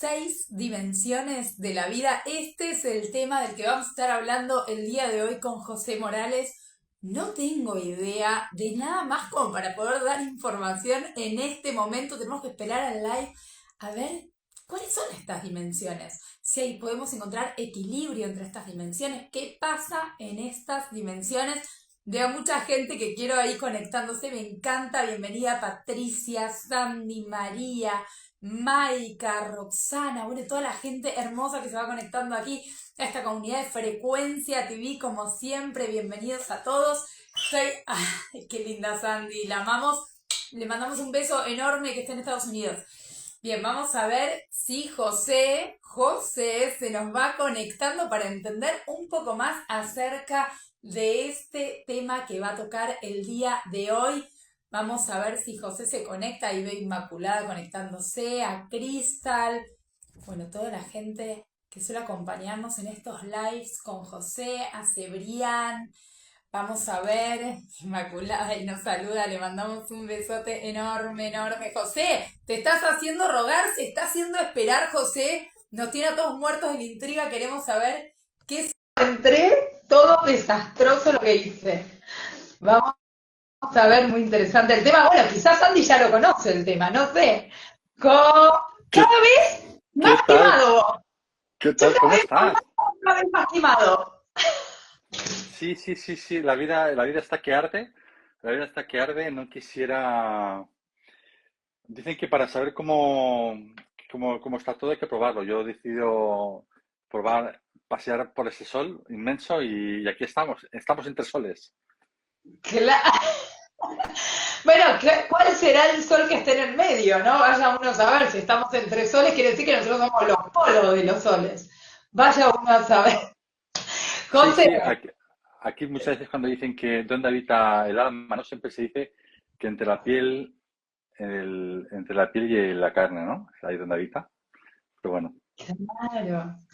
6 dimensiones de la vida. Este es el tema del que vamos a estar hablando el día de hoy con José Morales. No tengo idea de nada más como para poder dar información en este momento. Tenemos que esperar al live a ver cuáles son estas dimensiones. Si ahí podemos encontrar equilibrio entre estas dimensiones. ¿Qué pasa en estas dimensiones? Veo mucha gente que quiero ahí conectándose. Me encanta. Bienvenida Patricia, Sandy, María, Maika, Roxana, bueno, toda la gente hermosa que se va conectando aquí a esta comunidad de Frecuencia TV, como siempre, bienvenidos a todos. Ay, qué linda Sandy, la amamos, le mandamos un beso enorme que esté en Estados Unidos. Bien, vamos a ver si José se nos va conectando para entender un poco más acerca de este tema que va a tocar el día de hoy. Vamos a ver si José se conecta. Ahí veo Inmaculada conectándose, a Cristal. Bueno, toda la gente que suele acompañarnos en estos lives con José, a Cebrián. Vamos a ver, Inmaculada y nos saluda, le mandamos un besote enorme, enorme. José, te estás haciendo rogar, se está haciendo esperar, José. Nos tiene a todos muertos de intriga, queremos saber qué es. Entré todo desastroso lo que hice. Vamos a ver, muy interesante el tema. Bueno, quizás Andy ya lo conoce el tema, no sé. ¿Qué, Cada vez qué más tal? quemado. ¿Qué Yo tal? ¿Cómo estás? cada vez más quemado. Sí. La vida está que arde. La vida está que arde. No quisiera. Dicen que para saber cómo está todo hay que probarlo. Yo he decidido probar, pasear por ese sol inmenso y aquí estamos. Estamos entre soles. Bueno, ¿cuál será el sol que esté en el medio, no? Vaya uno a saber, si estamos entre soles, quiere decir que nosotros somos los polos de los soles. Vaya uno a saber. José, Sí. Aquí muchas veces cuando dicen que dónde habita el alma, no siempre se dice que entre la piel, entre la piel y la carne, ¿no? Ahí donde habita. Pero bueno.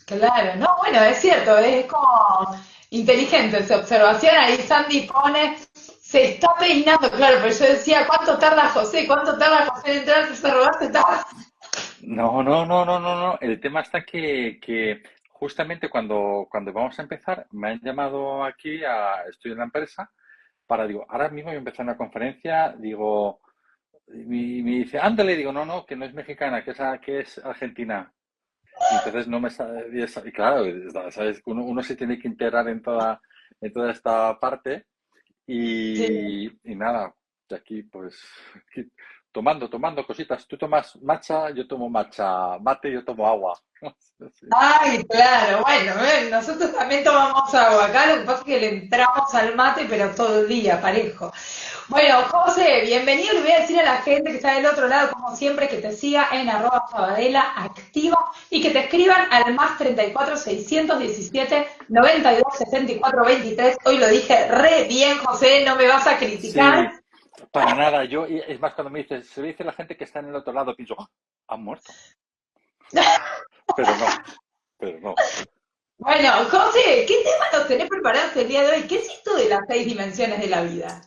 claro. No, bueno, es cierto, es como inteligente esa observación. Ahí Sandy pone, se está peinando, claro, pero yo decía, ¿cuánto tarda José? ¿Cuánto tarda José en entrar al robar? Se está... No. El tema está que justamente cuando vamos a empezar, me han llamado aquí, estoy en la empresa, digo, ahora mismo voy a empezar una conferencia, digo, y me dice, ándale, digo, no, que no es mexicana, que es argentina. Y entonces no me sabe, y claro, sabes, uno se tiene que integrar en toda esta parte Sí. y nada, de aquí pues aquí, tomando cositas. Tú tomas matcha, yo tomo matcha, mate, yo tomo agua. Sí. Ay, claro, bueno, nosotros también tomamos agua acá, lo que pasa es que le entramos al mate, pero todo el día, parejo. Bueno, José, bienvenido, le voy a decir a la gente que está del otro lado, como siempre, que te siga en @Sabadella activa y que te escriban al más 34 617 92 64 23. Hoy lo dije re bien, José, no me vas a criticar. Sí, para nada. Es más, cuando me dices, se dice la gente que está en el otro lado, pienso, "Ah, han muerto". Pero no, pero no. Bueno, José, ¿qué tema nos tenés preparados el día de hoy? ¿Qué es esto de las 6 dimensiones de la vida?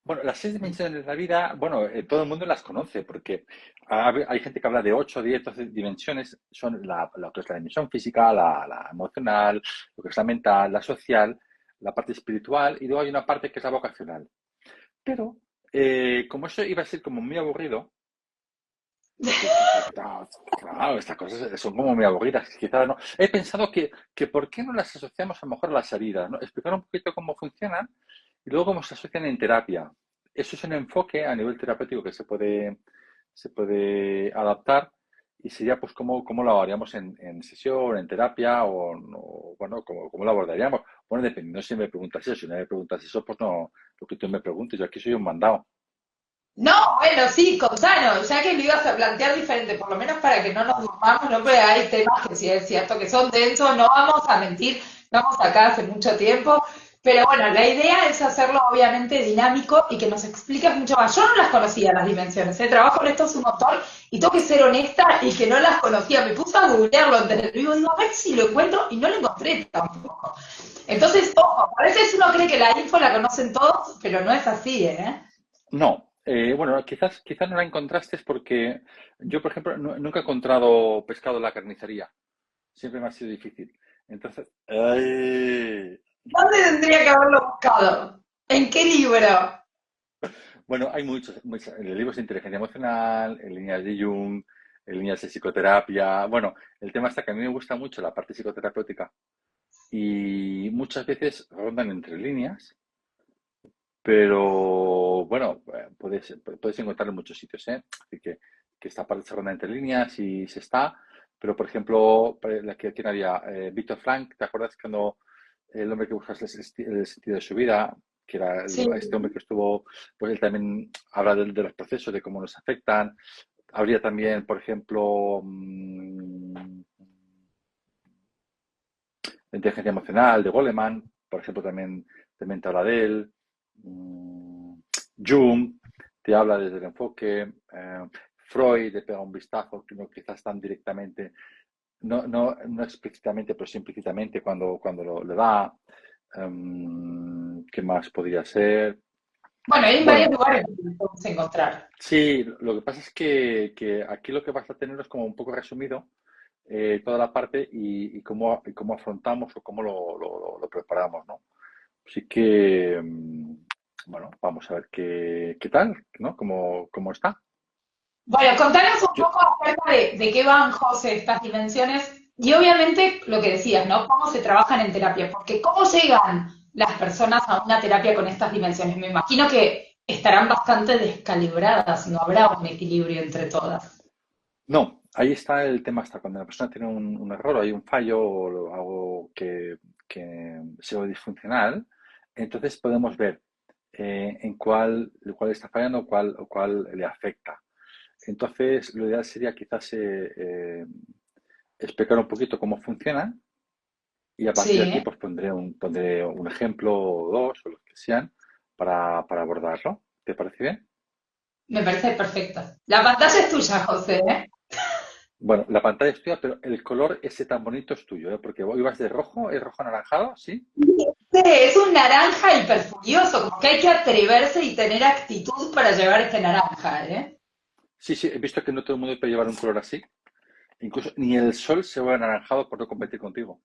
Bueno, las 6 dimensiones de la vida, bueno, todo el mundo las conoce porque hay gente que habla de 8, 10, 12 dimensiones. Son lo que es la dimensión física, la emocional, lo que es la mental, la social, la parte espiritual y luego hay una parte que es la vocacional. Pero, como eso iba a ser como muy aburrido, porque claro, estas cosas son como muy aburridas, quizás no. He pensado que ¿por qué no las asociamos a lo mejor a las heridas, ¿no? Explicar un poquito cómo funcionan y luego cómo se asocian en terapia. Eso es un enfoque a nivel terapéutico que se puede adaptar y sería pues cómo lo haríamos en sesión, en terapia bueno, cómo lo abordaríamos. Bueno, dependiendo si me preguntas eso, si no me preguntas eso, pues no, lo que tú me preguntes, yo aquí soy un mandado. No, bueno, sí, contanos, ya que lo ibas a plantear diferente, por lo menos para que no nos durmamos, no, porque hay temas que sí es cierto que son densos, no vamos a mentir, estamos acá hace mucho tiempo, pero bueno, la idea es hacerlo obviamente dinámico y que nos expliques mucho más. Yo no las conocía las dimensiones, trabajo en esto hace un montón y tengo que ser honesta y que no las conocía, me puse a googlearlo antes del vivo, digo, a ver si lo encuentro y no lo encontré tampoco. Entonces, ojo, a veces uno cree que la info la conocen todos, pero no es así, ¿eh? No, Bueno, quizás no la encontraste porque yo, por ejemplo, nunca he encontrado pescado en la carnicería. Siempre me ha sido difícil. Entonces, ¡ay! ¿Dónde tendría que haberlo buscado? ¿En qué libro? Bueno, hay muchos libros de inteligencia emocional, en líneas de Jung, en líneas de psicoterapia. Bueno, el tema está que a mí me gusta mucho la parte psicoterapéutica y muchas veces rondan entre líneas, pero bueno, puedes encontrar en muchos sitios, ¿eh? Así que esta parte se ronda entre líneas y se está. Pero, por ejemplo, la que tiene había Víctor Frank, ¿te acuerdas cuando el hombre que busca el sentido de su vida, que era Sí. este hombre que estuvo, pues él también habla de los procesos, de cómo nos afectan. Habría también, por ejemplo, la inteligencia emocional de Goleman, por ejemplo, también te habla de él. Mm, Jung te habla desde el enfoque. Freud le pega un vistazo, que no quizás tan directamente, no explícitamente, pero sí implícitamente cuando le da. ¿Qué más podría ser? Bueno, hay varios Bueno, lugares donde lo podemos encontrar. sí, lo que pasa es que aquí lo que vas a tener es como un poco resumido toda la parte y cómo afrontamos o cómo lo preparamos, ¿no? Así que, bueno, vamos a ver qué tal, ¿no? ¿Cómo está? Bueno, contanos un Yo- poco acerca de qué van, José, estas dimensiones y obviamente lo que decías, ¿no? ¿Cómo se trabajan en terapia? Porque ¿cómo llegan las personas a una terapia con estas dimensiones? Me imagino que estarán bastante descalibradas, no habrá un equilibrio entre todas. no, ahí está el tema, hasta cuando la persona tiene un error o hay un fallo o algo que sea disfuncional, entonces podemos ver en cuál está fallando o cuál le afecta. Entonces, lo ideal sería quizás explicar un poquito cómo funcionan y a partir de aquí Sí, pues pondré un ejemplo o dos o los que sean para abordarlo. ¿Te parece bien? me parece perfecto. La pantalla es tuya, José, ¿eh? Bueno, la pantalla es tuya, pero el color ese tan bonito es tuyo, ¿eh? Porque hoy vas de rojo, ¿es rojo anaranjado? ¿Sí? Sí, es un naranja hiperfurioso, como que hay que atreverse y tener actitud para llevar este naranja, ¿eh? Sí, sí, he visto que no todo el mundo puede llevar un color así. Incluso ni el sol se vuelve anaranjado por no competir contigo.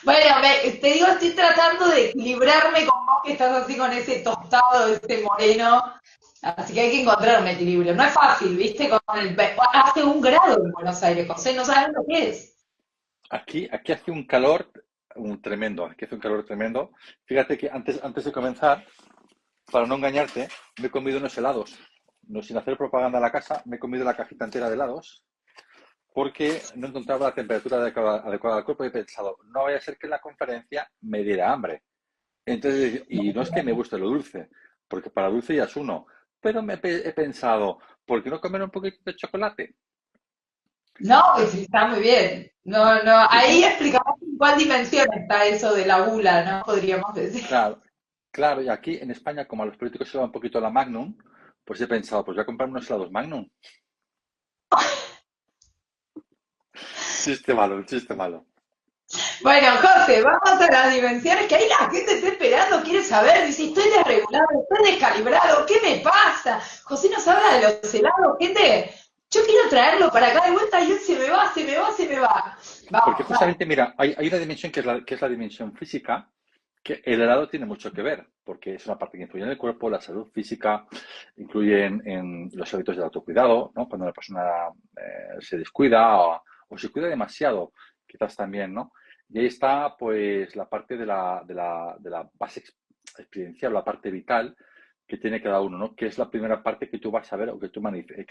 Bueno, te digo, estoy tratando de equilibrarme con vos que estás así con ese tostado, ese moreno. Así que hay que encontrar un equilibrio. No es fácil, ¿viste? Hace 1 grado en Buenos Aires, José, no sabes lo que es. Aquí hace un calor tremendo, aquí hace un calor tremendo. Fíjate que antes de comenzar, para no engañarte, me he comido unos helados. No, sin hacer propaganda a la casa, me he comido la cajita entera de helados porque no encontraba la temperatura adecuada al cuerpo y he pensado, no vaya a ser que en la conferencia me diera hambre. Entonces, y no es que me guste lo dulce, porque para dulce ya es uno, pero he pensado, ¿por qué no comer un poquito de chocolate? No, pues sí, está muy bien. No, no, Y ahí como, explicamos en cuál dimensión está eso de la gula, ¿no? Podríamos decir. claro, claro, y aquí en España, como a los políticos se va un poquito la Magnum, pues he pensado, pues voy a comprar unos helados Magnum. Chiste malo, chiste malo. Bueno, José, vamos a las dimensiones, que ahí la gente está esperando, quiere saber, dice, estoy desregulado, estoy descalibrado, ¿qué me pasa? José nos habla de los helados, gente, yo quiero traerlo para acá de vuelta y él se me va, se me va, se me va. Porque Vamos, vamos. justamente, mira, hay una dimensión que es la dimensión física, que el helado tiene mucho que ver, porque es una parte que influye en el cuerpo, la salud física, influye en los hábitos del autocuidado, ¿no? Cuando una persona se descuida o se cuida demasiado, quizás también, ¿no? Y ahí está, pues, la parte de la base experiencial, la parte vital que tiene cada uno, ¿no? Que es la primera parte que tú vas a ver o que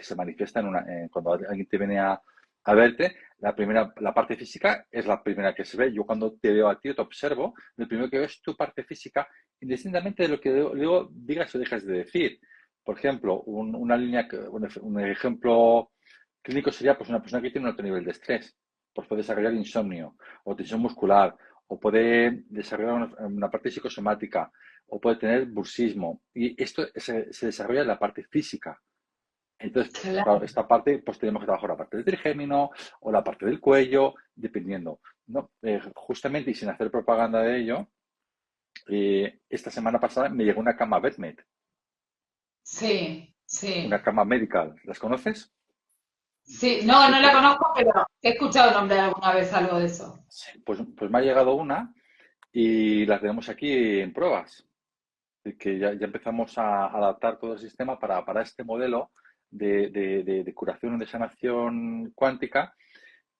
se manifiesta cuando alguien te viene a verte. La parte física es la primera que se ve. Yo cuando te veo a ti o te observo, lo primero que veo es tu parte física, indistintamente de lo que luego digas o dejas de decir. Por ejemplo, un ejemplo clínico sería pues una persona que tiene un alto nivel de estrés, pues puede desarrollar insomnio o tensión muscular, o puede desarrollar una parte psicosomática, o puede tener bursismo. Y esto se desarrolla en la parte física. Entonces, claro, Claro. esta parte, pues tenemos que trabajar la parte del trigémino o la parte del cuello, dependiendo. ¿No? Justamente, y sin hacer propaganda de ello, esta semana pasada me llegó una cama Bedmed. Sí, Una sí. cama medical. ¿Las conoces? Sí, no, Sí, no la pues, conozco, pero he escuchado nombrar alguna vez algo de eso. sí, pues me ha llegado una y la tenemos aquí en pruebas. Y que ya empezamos a adaptar todo el sistema para este modelo de curación o de sanación cuántica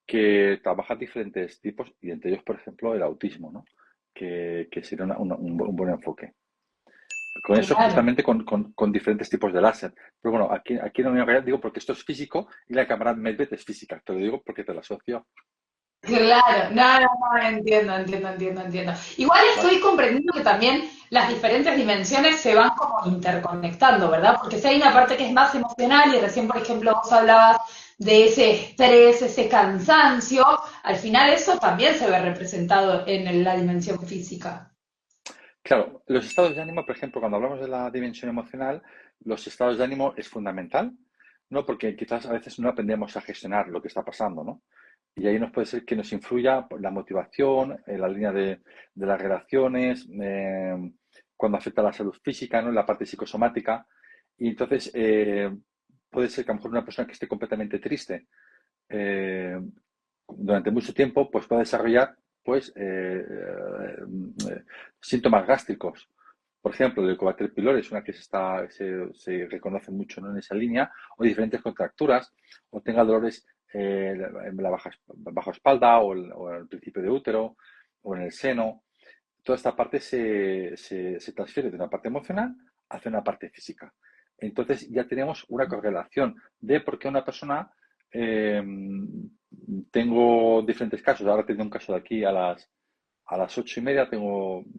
que trabaja diferentes tipos y entre ellos, por ejemplo, el autismo, ¿no? Que sería un buen enfoque. Con eso, Claro. justamente con diferentes tipos de láser. Pero bueno, aquí en la Unión Europea digo porque esto es físico y la cámara Medvedev es física. Te lo digo porque te la asocio. Claro, no, no, no, entiendo, entiendo, entiendo, entiendo. Igual Vale. estoy comprendiendo que también las diferentes dimensiones se van como interconectando, ¿verdad? Porque si hay una parte que es más emocional y recién, por ejemplo, vos hablabas de ese estrés, ese cansancio, al final eso también se ve representado en la dimensión física. Claro, los estados de ánimo, por ejemplo, cuando hablamos de la dimensión emocional, los estados de ánimo es fundamental, ¿no? Porque quizás a veces no aprendemos a gestionar lo que está pasando, ¿no? Y ahí nos puede ser que nos influya la motivación, la línea de las relaciones, cuando afecta a la salud física, ¿no? En la parte psicosomática. Y entonces puede ser que a lo mejor una persona que esté completamente triste eh, durante mucho tiempo, pues puede desarrollar pues síntomas gástricos. Por ejemplo, el Helicobacter pylori es una que se reconoce mucho, ¿no? En esa línea, o diferentes contracturas, o tenga dolores en la baja espalda o en el principio de útero o en el seno. Toda esta parte se transfiere de una parte emocional hacia una parte física. Entonces ya tenemos una correlación de por qué una persona, eh, tengo diferentes casos, ahora tengo un caso de aquí a las 8:30,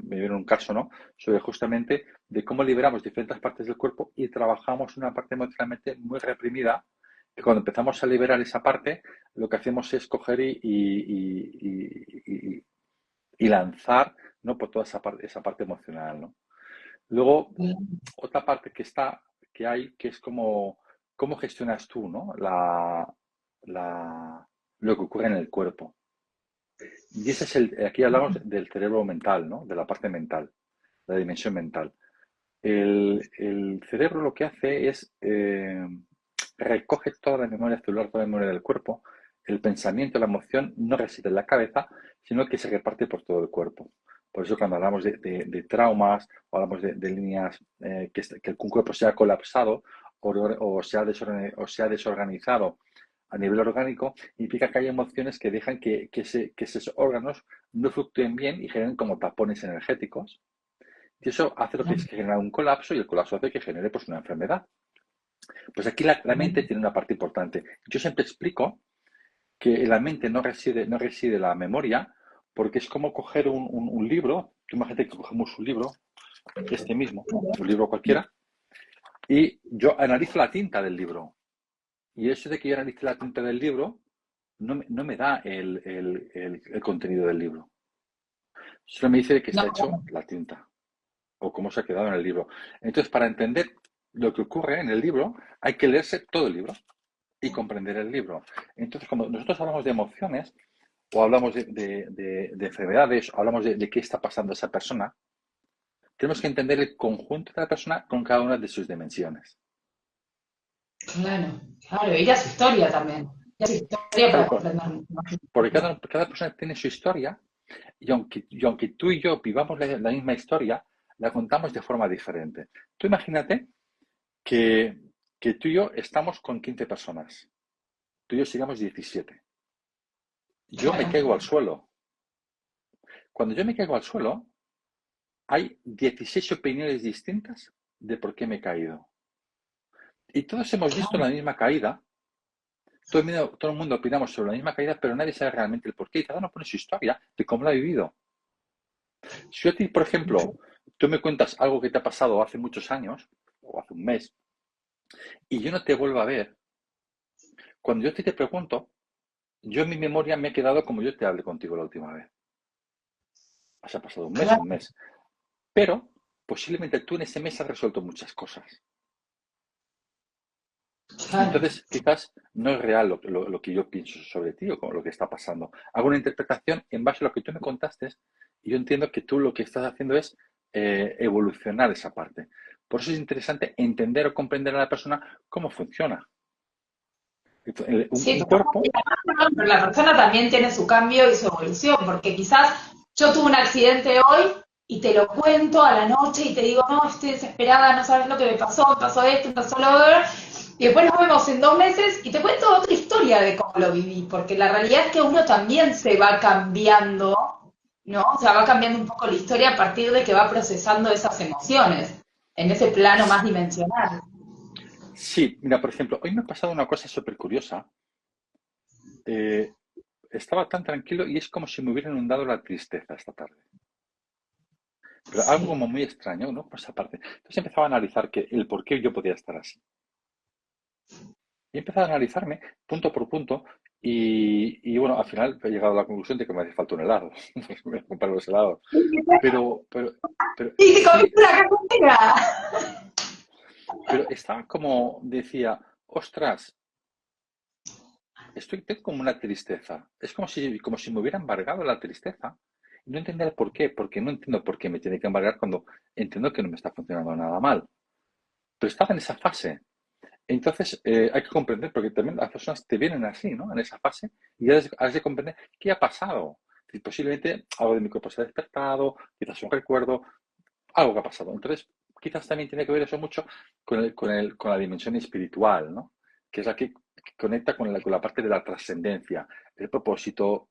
me viene un caso, ¿no? Sobre justamente de cómo liberamos diferentes partes del cuerpo y trabajamos una parte emocionalmente muy reprimida, que cuando empezamos a liberar esa parte, lo que hacemos es coger y lanzar, ¿no? Por toda esa parte emocional, ¿no? Luego, otra parte que hay, que es como, cómo gestionas tú, ¿no? Lo que ocurre en el cuerpo. Y aquí hablamos del cerebro mental, ¿no? De la parte mental, la dimensión mental. El cerebro lo que hace es recoge toda la memoria celular, toda la memoria del cuerpo. El pensamiento, la emoción no reside en la cabeza, sino que se reparte por todo el cuerpo. Por eso cuando hablamos de traumas o hablamos de líneas, que un cuerpo se ha colapsado o se ha desorganizado a nivel orgánico, implica que hay emociones que dejan que esos órganos no fluctúen bien y generen como tapones energéticos. Y eso hace lo que es que genera un colapso y el colapso hace que genere pues una enfermedad. Pues aquí la mente tiene una parte importante. Yo siempre explico que en la mente no reside la memoria porque es como coger un libro. Tú imagínate que cogemos un libro, este mismo, un libro cualquiera, y yo analizo la tinta del libro. Y eso de que yo analice la tinta del libro no me da el contenido del libro. Solo me dice de qué No, está hecho la tinta o cómo se ha quedado en el libro. Entonces, para entender lo que ocurre en el libro, hay que leerse todo el libro y comprender el libro. Entonces, cuando nosotros hablamos de emociones o hablamos de enfermedades, o hablamos de qué está pasando a esa persona, tenemos que entender el conjunto de la persona con cada una de sus dimensiones. claro, claro, ella es historia también. Ella es historia Claro, para comprender mucho más. porque cada persona tiene su historia y aunque tú y yo vivamos la misma historia, la contamos de forma diferente. Tú imagínate que, que tú y yo estamos con 15 personas. Tú y yo seríamos 17. Yo me Claro, caigo al suelo. Cuando yo me caigo al suelo, hay 16 opiniones distintas de por qué me he caído. Y todos hemos visto la claro, misma caída. Todo el mundo opinamos sobre la misma caída, pero nadie sabe realmente el por qué. Y cada uno pone su historia de cómo la ha vivido. Si yo a ti, por ejemplo, tú me cuentas algo que te ha pasado hace muchos años, o hace un mes, y yo no te vuelvo a ver, cuando yo a ti te pregunto, yo en mi memoria me he quedado como yo te hablé contigo la última vez. Se ha pasado un mes, claro, un mes. Pero posiblemente tú en ese mes has resuelto muchas cosas. claro. Entonces, quizás no es real lo que yo pienso sobre ti o con lo que está pasando. Hago una interpretación en base a lo que tú me contaste y yo entiendo que tú lo que estás haciendo es evolucionar esa parte. Por eso es interesante entender o comprender a la persona cómo funciona. Sí, Un cuerpo, y además, pero la persona también tiene su cambio y su evolución, porque quizás yo tuve un accidente hoy y te lo cuento a la noche y te digo, no, estoy desesperada, no sabes lo que me pasó esto, me pasó lo otro, y después nos vemos en 2 meses y te cuento otra historia de cómo lo viví, porque la realidad es que uno también se va cambiando, ¿no? O sea, va cambiando un poco la historia a partir de que va procesando esas emociones en ese plano más dimensional. sí, mira, por ejemplo, hoy me ha pasado una cosa súper curiosa. Eh, Estaba tan tranquilo y es como si me hubiera inundado la tristeza esta tarde. Pero algo Sí. como muy extraño, ¿no? Por esa parte. Entonces empezaba a analizar el por qué yo podía estar así. Y he empezado a analizarme punto por punto y bueno, al final he llegado a la conclusión de que me hace falta un helado. Pues me voy a comprar los helados. Pero, pero, pero Y te sí, comiste una cafetera. pero estaba como, decía, ostras, tengo como una tristeza. Es como si me hubiera embargado la tristeza. Y no entender el por qué, porque no entiendo por qué me tiene que embargar cuando entiendo que no me está funcionando nada mal. Pero estaba en esa fase. Entonces, hay que comprender, porque también las personas te vienen así, ¿no? En esa fase, y has de comprender qué ha pasado. Y posiblemente algo de mi cuerpo se ha despertado, quizás un recuerdo, algo que ha pasado. Entonces, quizás también tiene que ver eso mucho con la dimensión espiritual, ¿no? Que es la que conecta con la parte de la trascendencia, el propósito,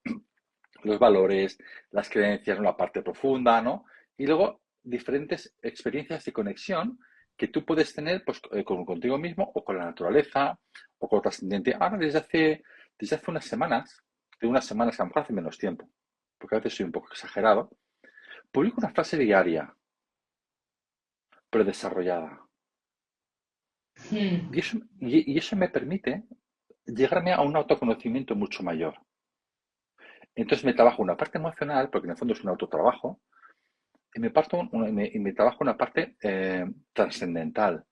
los valores, las creencias, ¿no? La parte profunda, ¿no? Y luego diferentes experiencias de conexión que tú puedes tener pues, contigo mismo o con la naturaleza o con lo trascendente. Ahora, desde hace unas semanas, de unas semanas, a lo mejor hace menos tiempo, porque a veces soy un poco exagerado, publico una frase diaria, pero desarrollada. Mm. Y eso me permite llegarme a un autoconocimiento mucho mayor. Entonces me trabajo una parte emocional, porque en el fondo es un autotrabajo, y me trabajo una parte trascendental.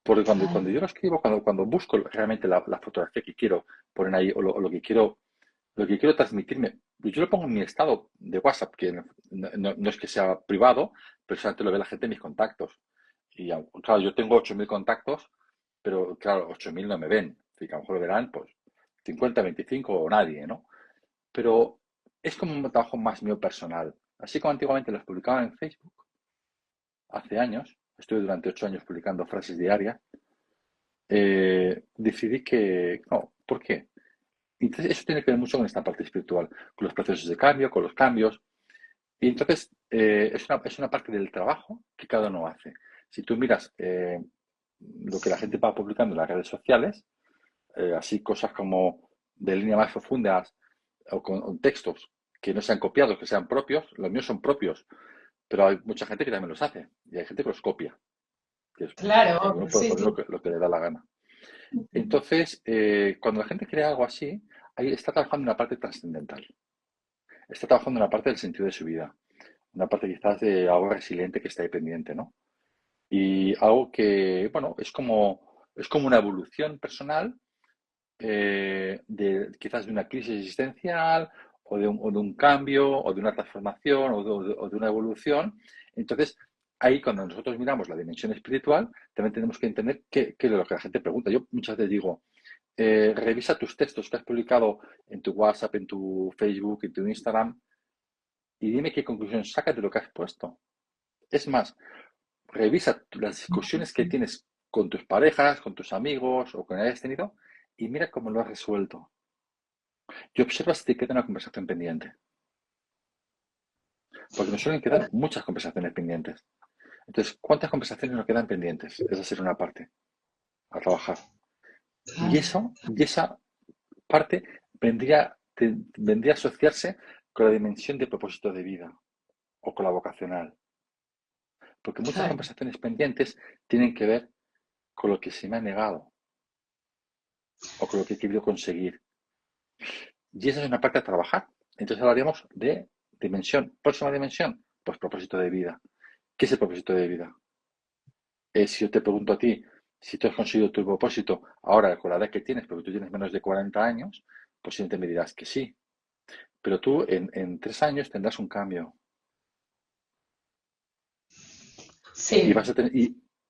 Porque cuando Claro. yo lo escribo, cuando busco realmente la fotografía que quiero poner ahí o lo que quiero transmitirme, yo lo pongo en mi estado de WhatsApp, que no es que sea privado, pero solamente lo ve la gente en mis contactos. Y claro, yo tengo 8.000 contactos, pero claro, 8.000 no me ven. Así que a lo mejor lo verán pues 50, 25 o nadie, ¿no? Pero es como un trabajo más mío personal. Así como antiguamente los publicaba en Facebook, hace años, estuve durante 8 años publicando frases diarias, decidí que, no, ¿por qué? Entonces eso tiene que ver mucho con esta parte espiritual, con los procesos de cambio, con los cambios. Y entonces es una parte del trabajo que cada uno hace. Si tú miras lo que la gente va publicando en las redes sociales, así cosas como de línea más profundas o con textos que no sean copiados, que sean propios, los míos son propios, pero hay mucha gente que también los hace y hay gente que los copia, que Claro, cada uno obvio, puede sí, poner sí. lo que le da la gana. Entonces, cuando la gente crea algo así, ahí está trabajando en una parte trascendental, está trabajando en una parte del sentido de su vida, una parte quizás de algo resiliente que está ahí pendiente, ¿no? Y algo que, bueno, es como una evolución personal quizás de una crisis existencial o de un cambio o de una transformación o de una evolución. Entonces, ahí cuando nosotros miramos la dimensión espiritual, también tenemos que entender qué es lo que la gente pregunta. Yo muchas veces digo, revisa tus textos que has publicado en tu WhatsApp, en tu Facebook, en tu Instagram y dime qué conclusión sacas de lo que has puesto. Es más, revisa las discusiones que tienes con tus parejas, con tus amigos o con el que hayas tenido y mira cómo lo has resuelto. Y observa si te queda una conversación pendiente, porque nos suelen quedar muchas conversaciones pendientes. Entonces, ¿cuántas conversaciones nos quedan pendientes? Esa sería una parte a trabajar. Y Claro, esa parte vendría a asociarse con la dimensión de propósito de vida o con la vocacional, porque muchas claro. conversaciones pendientes tienen que ver con lo que se me ha negado o con lo que he querido conseguir. Y esa es una parte a trabajar. Entonces hablaríamos de dimensión. Próxima dimensión, pues propósito de vida. ¿Qué es el propósito de vida? Si yo te pregunto a ti si tú has conseguido tu propósito ahora con la edad que tienes, porque tú tienes menos de 40 años, posiblemente me dirás que sí. Pero tú en 3 años tendrás un cambio. y Sí, vas a tener,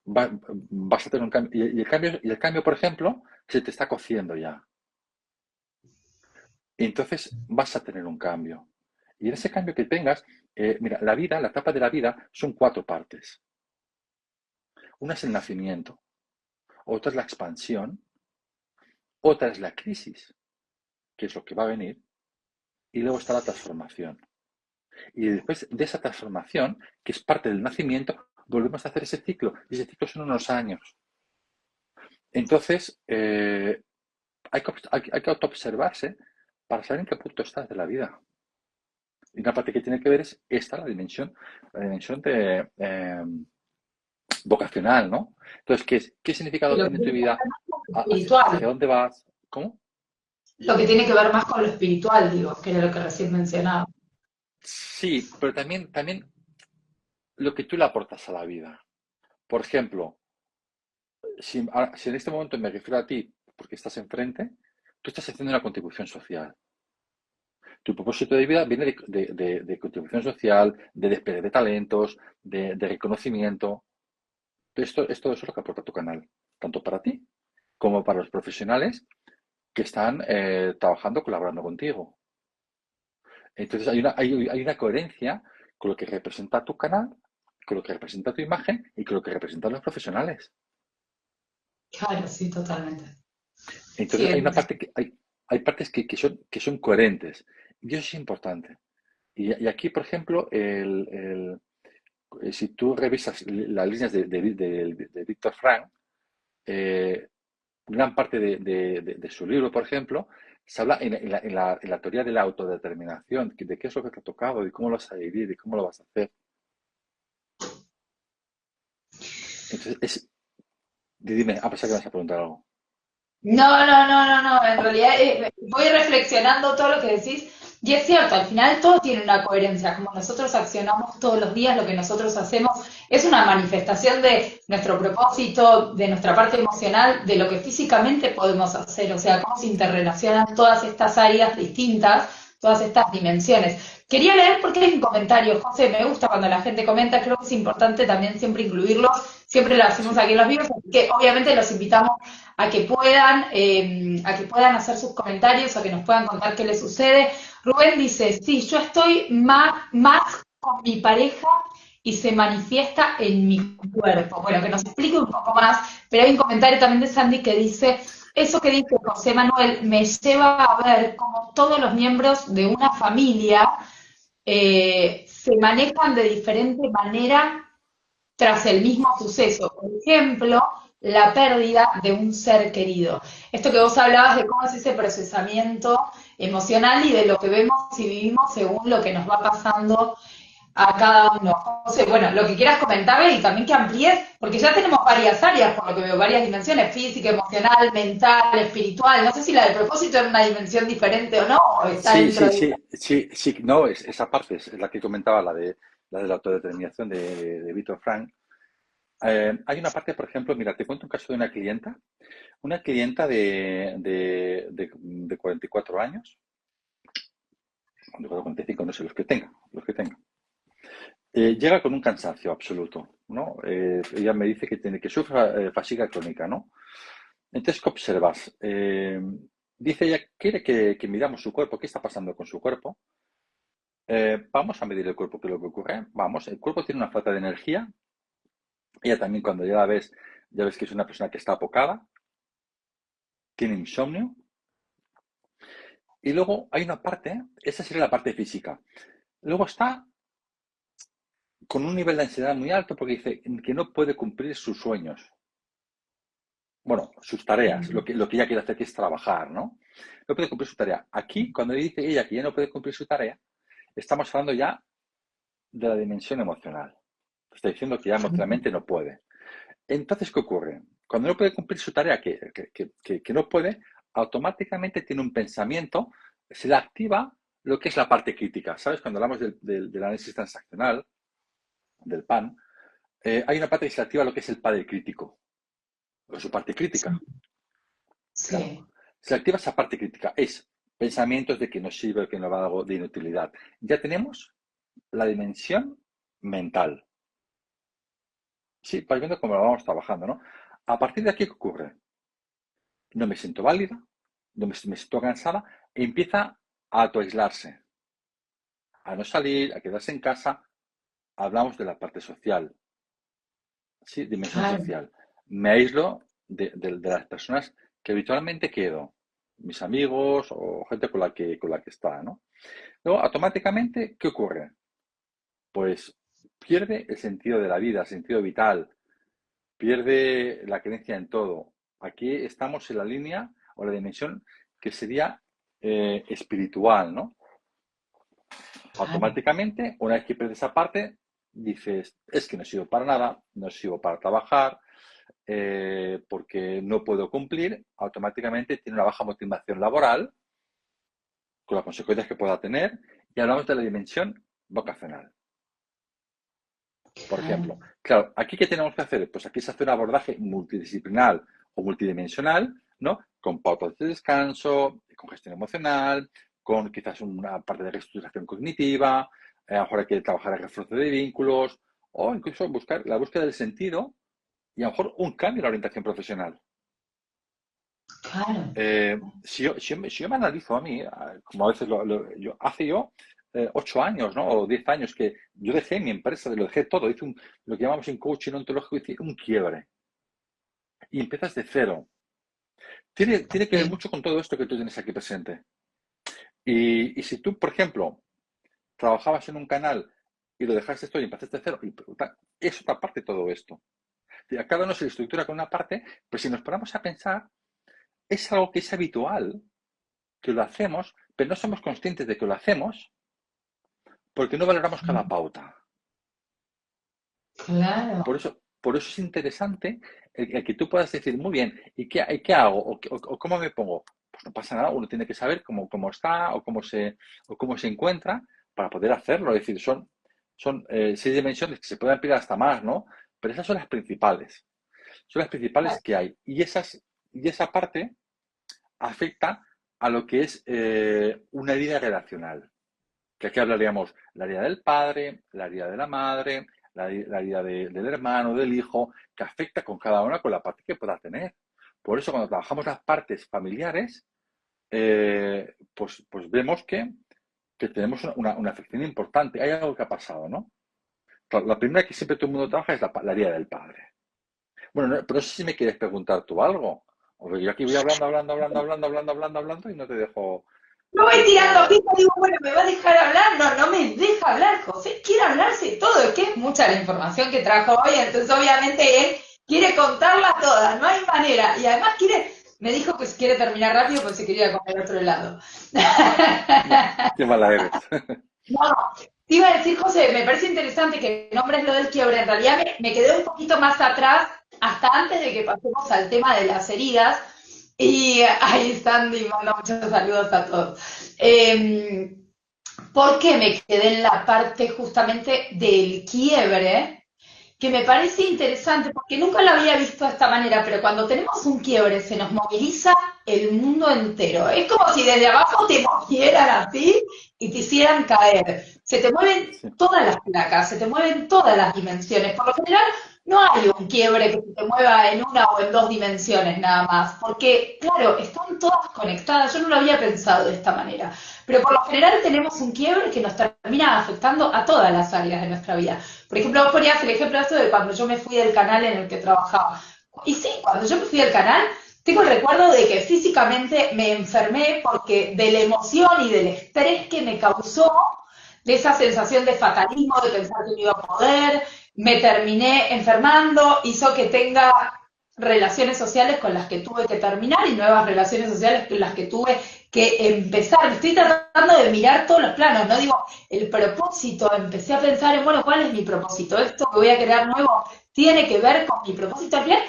vas a tener un cambio. Y el cambio, por ejemplo, se te está cociendo ya. Y entonces vas a tener un cambio. Y en ese cambio que tengas, mira, la etapa de la vida son cuatro partes. Una es el nacimiento, otra es la expansión, otra es la crisis, que es lo que va a venir, y luego está la transformación. Y después de esa transformación, que es parte del nacimiento, volvemos a hacer ese ciclo. Y ese ciclo son unos años. Entonces, hay que autoobservarse para saber en qué punto estás de la vida. Y una parte que tiene que ver es esta, la dimensión de, vocacional, ¿no? Entonces, ¿qué significado lo tiene que tu tiene que vida? ver más con lo ¿Hacia, espiritual, hacia dónde vas? ¿Cómo? lo que tiene que ver más con lo espiritual, digo, que era lo que recién mencionaba. Sí, pero también lo que tú le aportas a la vida. Por ejemplo, si en este momento me refiero a ti porque estás enfrente, tú estás haciendo una contribución social. Tu propósito de vida viene de contribución social, de despegue de talentos, de reconocimiento. Esto es lo que aporta tu canal, tanto para ti como para los profesionales que están trabajando, colaborando contigo. Entonces hay una coherencia con lo que representa tu canal, con lo que representa tu imagen y con lo que representan los profesionales. Claro, sí, totalmente. Sí, Entonces hay partes que son coherentes y eso es importante. Y aquí, por ejemplo, si tú revisas las líneas de Víctor Frank, eh, gran parte de su libro, por ejemplo, se habla en la teoría de la autodeterminación, de qué es lo que te ha tocado, de cómo lo vas a vivir, de cómo lo vas a hacer. Entonces, dime, a pesar que vas a preguntar algo. no, no, no, no, no. En Ah, realidad voy reflexionando todo lo que decís y es cierto, al final todo tiene una coherencia. Como nosotros accionamos todos los días, lo que nosotros hacemos es una manifestación de nuestro propósito, de nuestra parte emocional, de lo que físicamente podemos hacer. O sea, cómo se interrelacionan todas estas áreas distintas, todas estas dimensiones. Quería leer porque hay un comentario, José, me gusta cuando la gente comenta, creo que es importante también siempre incluirlos, siempre lo hacemos sí. aquí en los vivos, así que obviamente los invitamos a que puedan hacer sus comentarios, a que nos puedan contar qué les sucede. Rubén dice, sí, yo estoy más con mi pareja y se manifiesta en mi cuerpo. Bueno, que nos explique un poco más, pero hay un comentario también de Sandy que dice, eso que dice José Manuel me lleva a ver cómo todos los miembros de una familia se manejan de diferente manera tras el mismo suceso. Por ejemplo, la pérdida de un ser querido. Esto que vos hablabas de cómo es ese procesamiento emocional y de lo que vemos y vivimos según lo que nos va pasando a cada uno. José, bueno, lo que quieras comentarle y también que amplíes, porque ya tenemos varias áreas, por lo que veo, varias dimensiones, física, emocional, mental, espiritual. No sé si la del propósito es una dimensión diferente o no, o está Sí, dentro sí, de... sí, sí, sí, no, esa parte es la que comentaba, la de la autodeterminación de Víctor Frank. Hay una parte, por ejemplo, mira, te cuento un caso de una clienta de 44 años, de 45, no sé, los que tenga. Llega con un cansancio absoluto, ¿no? Ella me dice que sufre fatiga crónica, ¿no? Entonces, ¿qué observas? Dice ella, quiere que miramos su cuerpo, qué está pasando con su cuerpo. Vamos a medir el cuerpo, qué es lo que ocurre. Vamos, el cuerpo tiene una falta de energía. Ella también, cuando ya ves que es una persona que está apocada, tiene insomnio. Y luego hay una parte, esa sería la parte física. Luego está con un nivel de ansiedad muy alto porque dice que no puede cumplir sus sueños. Bueno, sus tareas, lo que ella quiere hacer, que es trabajar, ¿no? No puede cumplir su tarea. Aquí, cuando dice ella que ya no puede cumplir su tarea, estamos hablando ya de la dimensión emocional. Está diciendo que ya emocionalmente no puede. Entonces, ¿qué ocurre? Cuando no puede cumplir su tarea, que no puede, automáticamente tiene un pensamiento, se le activa lo que es la parte crítica. ¿Sabes? Cuando hablamos del análisis transaccional, del PAN, hay una parte que se activa lo que es el padre crítico, o su parte crítica. Claro. Sí. Se activa esa parte crítica. Es pensamientos de que no sirve, que no va algo de inutilidad. Ya tenemos la dimensión mental. Sí, vais viendo cómo lo vamos trabajando, ¿no? A partir de aquí, ¿qué ocurre? No me siento válida, me siento cansada, e empieza a autoaislarse, a no salir, a quedarse en casa. Hablamos de la parte social, sí, dimensión Claro. social. Me aíslo de las personas que habitualmente quedo, mis amigos o gente con la que está, ¿no? Luego, automáticamente, ¿qué ocurre? Pues pierde el sentido de la vida, el sentido vital, pierde la creencia en todo. Aquí estamos en la línea o la dimensión que sería espiritual, ¿no? Claro. Automáticamente, una vez que pierdes esa parte, dices, es que no sirvo para nada, no sirvo para trabajar, porque no puedo cumplir, automáticamente tiene una baja motivación laboral, con las consecuencias que pueda tener, y hablamos de la dimensión vocacional. Por Claro. ejemplo, claro, ¿aquí qué tenemos que hacer? Pues aquí se hace un abordaje multidisciplinar o multidimensional, ¿no? Con pautas de descanso, con gestión emocional, con quizás una parte de reestructuración cognitiva, a lo mejor hay que trabajar el refuerzo de vínculos, o incluso buscar la búsqueda del sentido y a lo mejor un cambio en la orientación profesional. Claro. Si yo me analizo a mí, como a veces hace yo 8 años, ¿no? O 10 años que yo dejé mi empresa, lo dejé todo, hice lo que llamamos en coaching ontológico, hice un quiebre y empiezas de cero. Tiene que ver Sí. mucho con todo esto que tú tienes aquí presente. Y si tú, por ejemplo, trabajabas en un canal y lo dejaste esto y empezaste de cero, es otra parte de todo esto. A cada uno se le estructura con una parte, pero si nos paramos a pensar, es algo que es habitual, que lo hacemos, pero no somos conscientes de que lo hacemos porque no valoramos cada pauta. Claro. Por eso es interesante el que tú puedas decir, muy bien, ¿y qué hago? ¿O cómo me pongo? Pues no pasa nada, uno tiene que saber cómo está o cómo se encuentra para poder hacerlo. Es decir, son 6 dimensiones que se pueden ampliar hasta más, ¿no? Pero esas son las principales. Son las principales que hay. Y esa parte afecta a lo que es una vida relacional. Que aquí hablaríamos la herida del padre, la herida de la madre, la herida del hermano, del hijo, que afecta con cada una con la parte que pueda tener. Por eso cuando trabajamos las partes familiares, pues vemos que tenemos una afección importante. Hay algo que ha pasado, ¿no? Claro, la primera que siempre todo el mundo trabaja es la herida del padre. Bueno, pero no sé si me quieres preguntar tú algo. O yo aquí voy hablando, hablando, hablando, hablando, hablando, hablando, hablando y no te dejo, No no te voy tirando dejo. pistas, digo, bueno, ¿me va a dejar hablar? No, no me deja hablar, José. Quiere hablarse de todo, es que es mucha la información que trajo hoy, entonces obviamente él quiere contarla toda, no hay manera. Y además me dijo que quiere terminar rápido porque se quería ir a comer a otro lado. Qué mala eres. No, te iba a decir, José, me parece interesante que nombres lo del quiebre. En realidad me quedé un poquito más atrás, hasta antes de que pasemos al tema de las heridas. Y ahí Sandy manda muchos saludos a todos. Porque me quedé en la parte justamente del quiebre, que me parece interesante porque nunca lo había visto de esta manera, pero cuando tenemos un quiebre se nos moviliza el mundo entero. Es como si desde abajo te movieran así y te hicieran caer. Se te mueven Sí. todas las placas, se te mueven todas las dimensiones. Por lo general no hay un quiebre que se te mueva en una o en dos dimensiones nada más, porque claro, están todas conectadas. Yo no lo había pensado de esta manera. Pero por lo general tenemos un quiebre que nos termina afectando a todas las áreas de nuestra vida. Por ejemplo, vos ponías el ejemplo esto de cuando yo me fui del canal en el que trabajaba. Y sí, cuando yo me fui del canal, tengo el recuerdo de que físicamente me enfermé porque de la emoción y del estrés que me causó, de esa sensación de fatalismo, de pensar que no iba a poder, me terminé enfermando, hizo que tenga relaciones sociales con las que tuve que terminar y nuevas relaciones sociales con las que tuve que empezar. Estoy tratando de mirar todos los planos, ¿no? Digo, el propósito, empecé a pensar en, bueno, ¿cuál es mi propósito? Esto que voy a crear nuevo tiene que ver con mi propósito al final.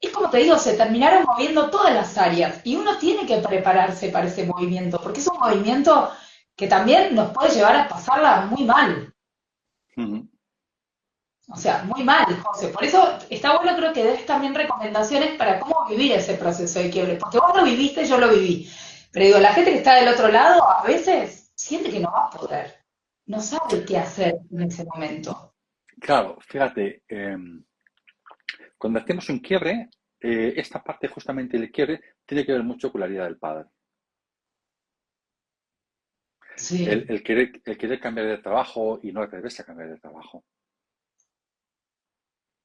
Es como te digo, se terminaron moviendo todas las áreas y uno tiene que prepararse para ese movimiento, porque es un movimiento que también nos puede llevar a pasarla muy mal. Ujú. O sea, muy mal, José. Por eso está bueno, creo que des también recomendaciones para cómo vivir ese proceso de quiebre. Porque vos lo viviste, yo lo viví. Pero digo, la gente que está del otro lado a veces siente que no va a poder. No sabe qué hacer en ese momento. Claro, fíjate, Cuando hacemos un quiebre, esta parte justamente del quiebre tiene que ver mucho con la herida del padre. El, Sí, el querer, el querer cambiar de trabajo y no atreverse a cambiar de trabajo.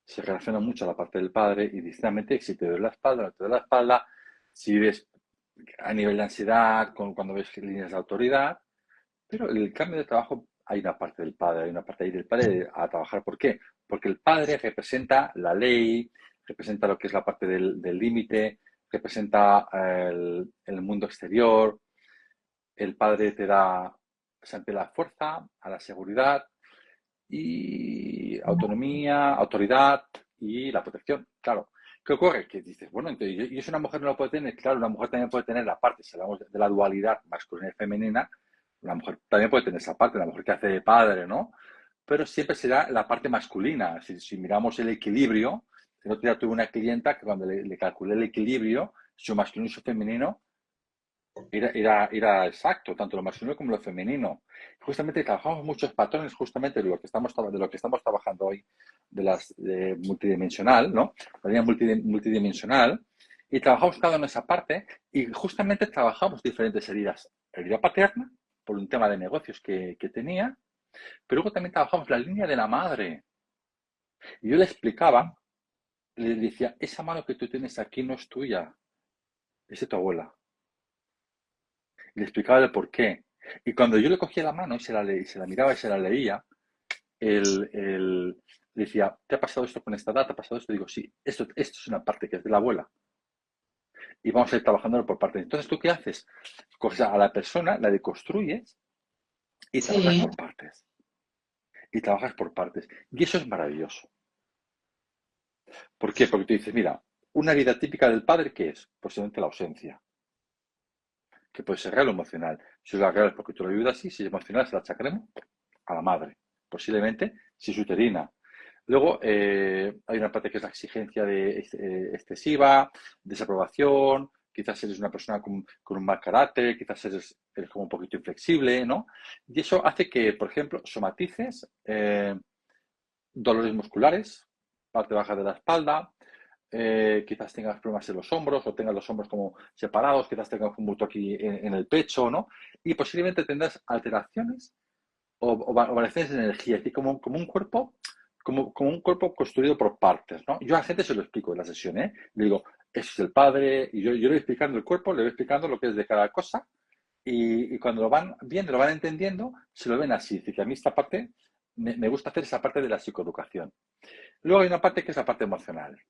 Se relaciona mucho a la parte del padre y distintamente si te duele la espalda, no te duele la espalda, si ves a nivel de ansiedad, cuando ves líneas de autoridad, pero el cambio de trabajo hay una parte del padre, hay una parte ahí del padre a trabajar. ¿Por qué? Porque el padre representa la ley, representa lo que es la parte del límite, representa el mundo exterior, el padre te da siempre la fuerza, a la seguridad y autonomía, autoridad y la protección. Claro. ¿Qué ocurre? Que dices, bueno, entonces, ¿y eso una mujer no lo puede tener? Claro, una mujer también puede tener la parte, si hablamos de la dualidad masculina y femenina, una mujer también puede tener esa parte, la mujer que hace de padre, ¿no? Pero siempre será la parte masculina. Si miramos el equilibrio, el otro día tuve una clienta que cuando le calculé el equilibrio, su masculino y su femenino, era exacto, tanto lo masculino como lo femenino. Justamente trabajamos muchos patrones justamente de lo que estamos trabajando hoy, de multidimensional, ¿no? La línea multidimensional, y trabajamos cada una esa parte y justamente trabajamos diferentes heridas. Herida paterna, por un tema de negocios que tenía, pero luego también trabajamos la línea de la madre. Y yo le explicaba, le decía, esa mano que tú tienes aquí no es tuya, es de tu abuela. Y le explicaba el por qué. Y cuando yo le cogía la mano y se la miraba y se la leía, le decía, ¿te ha pasado esto con esta edad? ¿Te ha pasado esto? Digo, sí, esto es una parte que es de la abuela. Y vamos a ir trabajándolo por partes. Entonces, ¿tú qué haces? Coges a la persona, la deconstruyes y trabajas sí, por partes. Y trabajas por partes. Y eso es maravilloso. ¿Por qué? Porque tú dices, mira, una herida típica del padre, ¿qué es? Posiblemente la ausencia, que puede ser real o emocional. Si es la real es porque tú lo vives así, si es emocional se la achacaremos a la madre, posiblemente si es uterina. Luego hay una parte que es la exigencia excesiva, desaprobación, quizás eres una persona con un mal carácter, quizás eres como un poquito inflexible, ¿no? Y eso hace que, por ejemplo, somatices dolores musculares, parte baja de la espalda, quizás tengas problemas en los hombros o tengas los hombros como separados, quizás tengas un bulto aquí en el pecho, ¿no? Y posiblemente tendrás alteraciones o variaciones de energía, es decir, como un cuerpo, como un cuerpo construido por partes, ¿no? Yo a la gente se lo explico en la sesión, ¿eh? Le digo, eso es el padre, y yo le voy explicando el cuerpo, le voy explicando lo que es de cada cosa, y cuando lo van viendo, lo van entendiendo, se lo ven así. Es decir, que a mí esta parte, me gusta hacer esa parte de la psicoeducación. Luego hay una parte que es la parte emocional,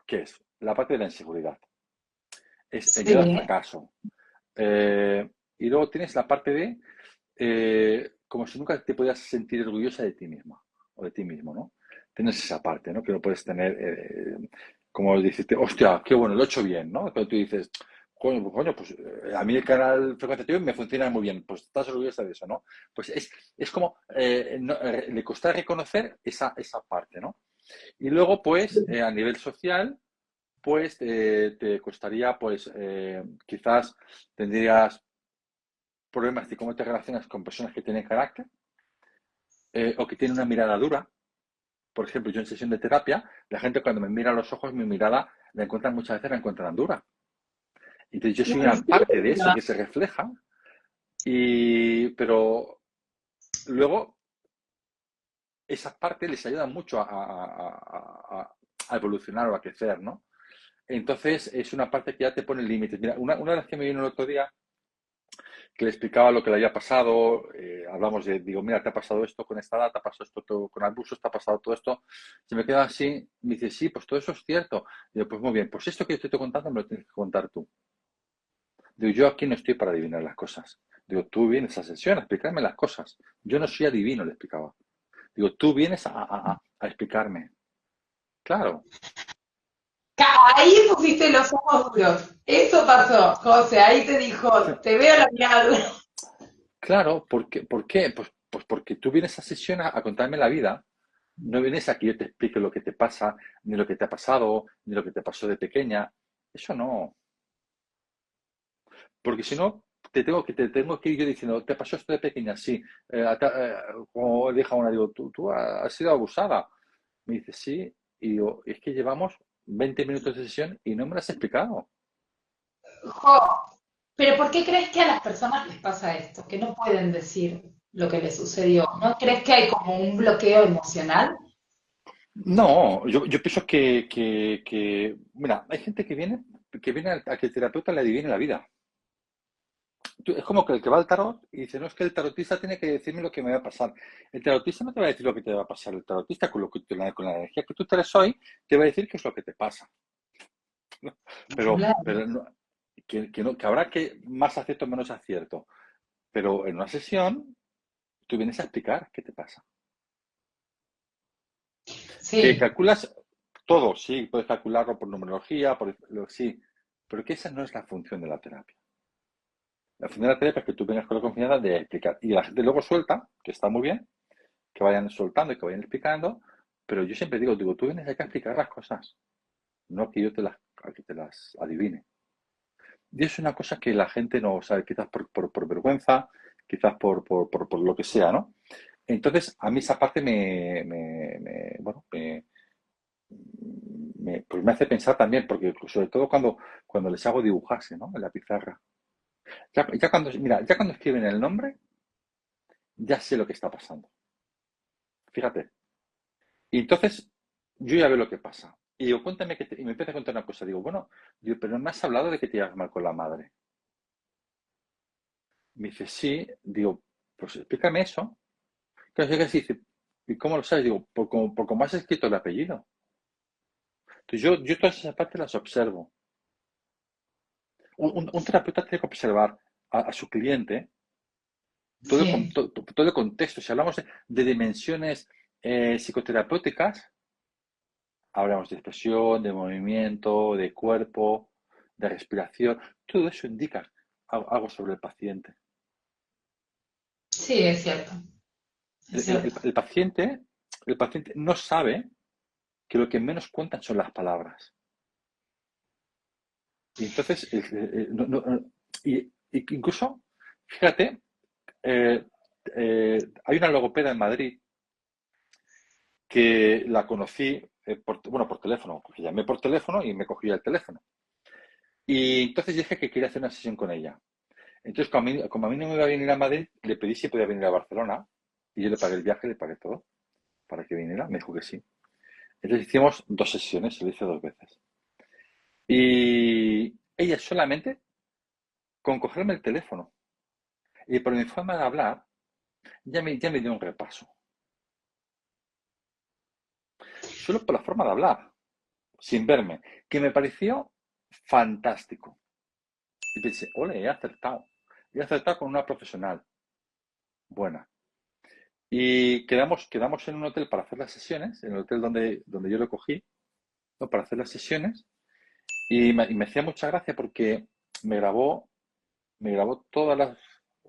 que es la parte de la inseguridad. Es el miedo al sí. fracaso. Y luego tienes la parte de como si nunca te podías sentir orgullosa de ti misma o de ti mismo, ¿no? Tienes esa parte, ¿no? Que no puedes tener, como decirte, hostia, qué bueno, lo he hecho bien, ¿no? Pero tú dices, coño, pues a mí el canal Frecuencia TV me funciona muy bien, pues estás orgullosa de eso, ¿no? Pues es como, le cuesta reconocer esa parte, ¿no? Y luego, pues, a nivel social, pues te costaría, pues, quizás tendrías problemas de cómo te relacionas con personas que tienen carácter o que tienen una mirada dura. Por ejemplo, yo en sesión de terapia, la gente cuando me mira a los ojos, mi mirada la encuentran muchas veces la encuentran dura. Entonces yo soy ¿En una parte de eso serio? que se refleja, pero luego esa parte les ayuda mucho a evolucionar o a crecer, ¿no? Entonces es una parte que ya te pone límites. Mira, una de las que me vino el otro día que le explicaba lo que le había pasado, hablamos digo, mira, te ha pasado esto con esta edad, te ha pasado esto con abusos, te ha pasado todo esto, se me queda así, me dice, sí, pues todo eso es cierto. Digo, pues muy bien, pues esto que yo te estoy contando me lo tienes que contar tú. Digo, yo aquí no estoy para adivinar las cosas. Digo, tú vienes a sesión a explicarme las cosas. Yo no soy adivino, le explicaba. Digo, tú vienes a explicarme. Claro, Ahí pusiste los ojos duros. Eso pasó, José. Ahí te dijo, te veo la mirada. claro, ¿por qué? Pues porque tú vienes a sesión a contarme la vida. No vienes a que yo te explique lo que te pasa, ni lo que te ha pasado, ni lo que te pasó de pequeña. Eso no. Porque si no, te tengo que ir yo diciendo, ¿te pasó esto de pequeña? Sí. Como le dije a una, digo, ¿tú has sido abusada? Me dice, sí. y digo, es que llevamos 20 minutos de sesión y no me lo has explicado. Jo, pero ¿por qué crees que a las personas les pasa esto? Que no pueden decir lo que les sucedió. ¿No crees que hay como un bloqueo emocional? No, yo pienso mira, hay gente que viene a que el terapeuta le adivine la vida. Es como que el que va al tarot y dice, no, es que el tarotista tiene que decirme lo que me va a pasar. El tarotista no te va a decir lo que te va a pasar. El tarotista, con la energía que tú traes hoy, te va a decir qué es lo que te pasa. ¿No? Claro. Pero no, que habrá que más acierto o menos acierto. Pero en una sesión, tú vienes a explicar qué te pasa. Que Sí, calculas todo, sí, puedes calcularlo por numerología, sí, pero que esa no es la función de la terapia. La función de la terapia es que tú vengas con la confianza de explicar. Y la gente luego suelta, que está muy bien, que vayan soltando y que vayan explicando, pero yo siempre digo, tú vienes aquí a explicar las cosas, no que yo que te las adivine. Y es una cosa que la gente no sabe, quizás por vergüenza, quizás por lo que sea, ¿no? Entonces, a mí esa parte bueno, pues me hace pensar también, porque sobre todo cuando les hago dibujarse, ¿no? En la pizarra. Ya cuando escriben el nombre, ya sé lo que está pasando. Fíjate. Y entonces, yo ya veo lo que pasa. Y digo, cuéntame y me empieza a contar una cosa. Digo, pero no me has hablado de que te llevas mal con la madre. Me dice, sí. Digo, pues explícame eso. Claro, llega y dice, ¿y cómo lo sabes? Digo, por cómo has escrito el apellido. Entonces yo todas esas partes las observo. Un terapeuta tiene que observar a su cliente sí. todo el contexto. Si hablamos de dimensiones psicoterapéuticas, hablamos de expresión, de movimiento, de cuerpo, de respiración. Todo eso indica algo sobre el paciente. Sí, es cierto, es El, el- cierto. el- el paciente, el paciente no sabe que lo que menos cuentan son las palabras. Y entonces, incluso, fíjate, eh, hay una logopeda en Madrid que la conocí por teléfono, porque llamé por teléfono y me cogía el teléfono. Y entonces dije que quería hacer una sesión con ella. Entonces, como a mí no me iba a venir a Madrid, le pedí si podía venir a Barcelona y yo le pagué el viaje, le pagué todo para que viniera. Me dijo que sí. Entonces hicimos 2 sesiones, se lo hice 2 veces. Y ella solamente con cogerme el teléfono y por mi forma de hablar, ya me dio un repaso. Solo por la forma de hablar, sin verme, que me pareció fantástico. Y pensé, ole, he acertado. He acertado con una profesional buena. Y quedamos en un hotel para hacer las sesiones, en el hotel donde yo lo cogí, ¿no? Para hacer las sesiones. Y me hacía mucha gracia porque me grabó, me grabó todas las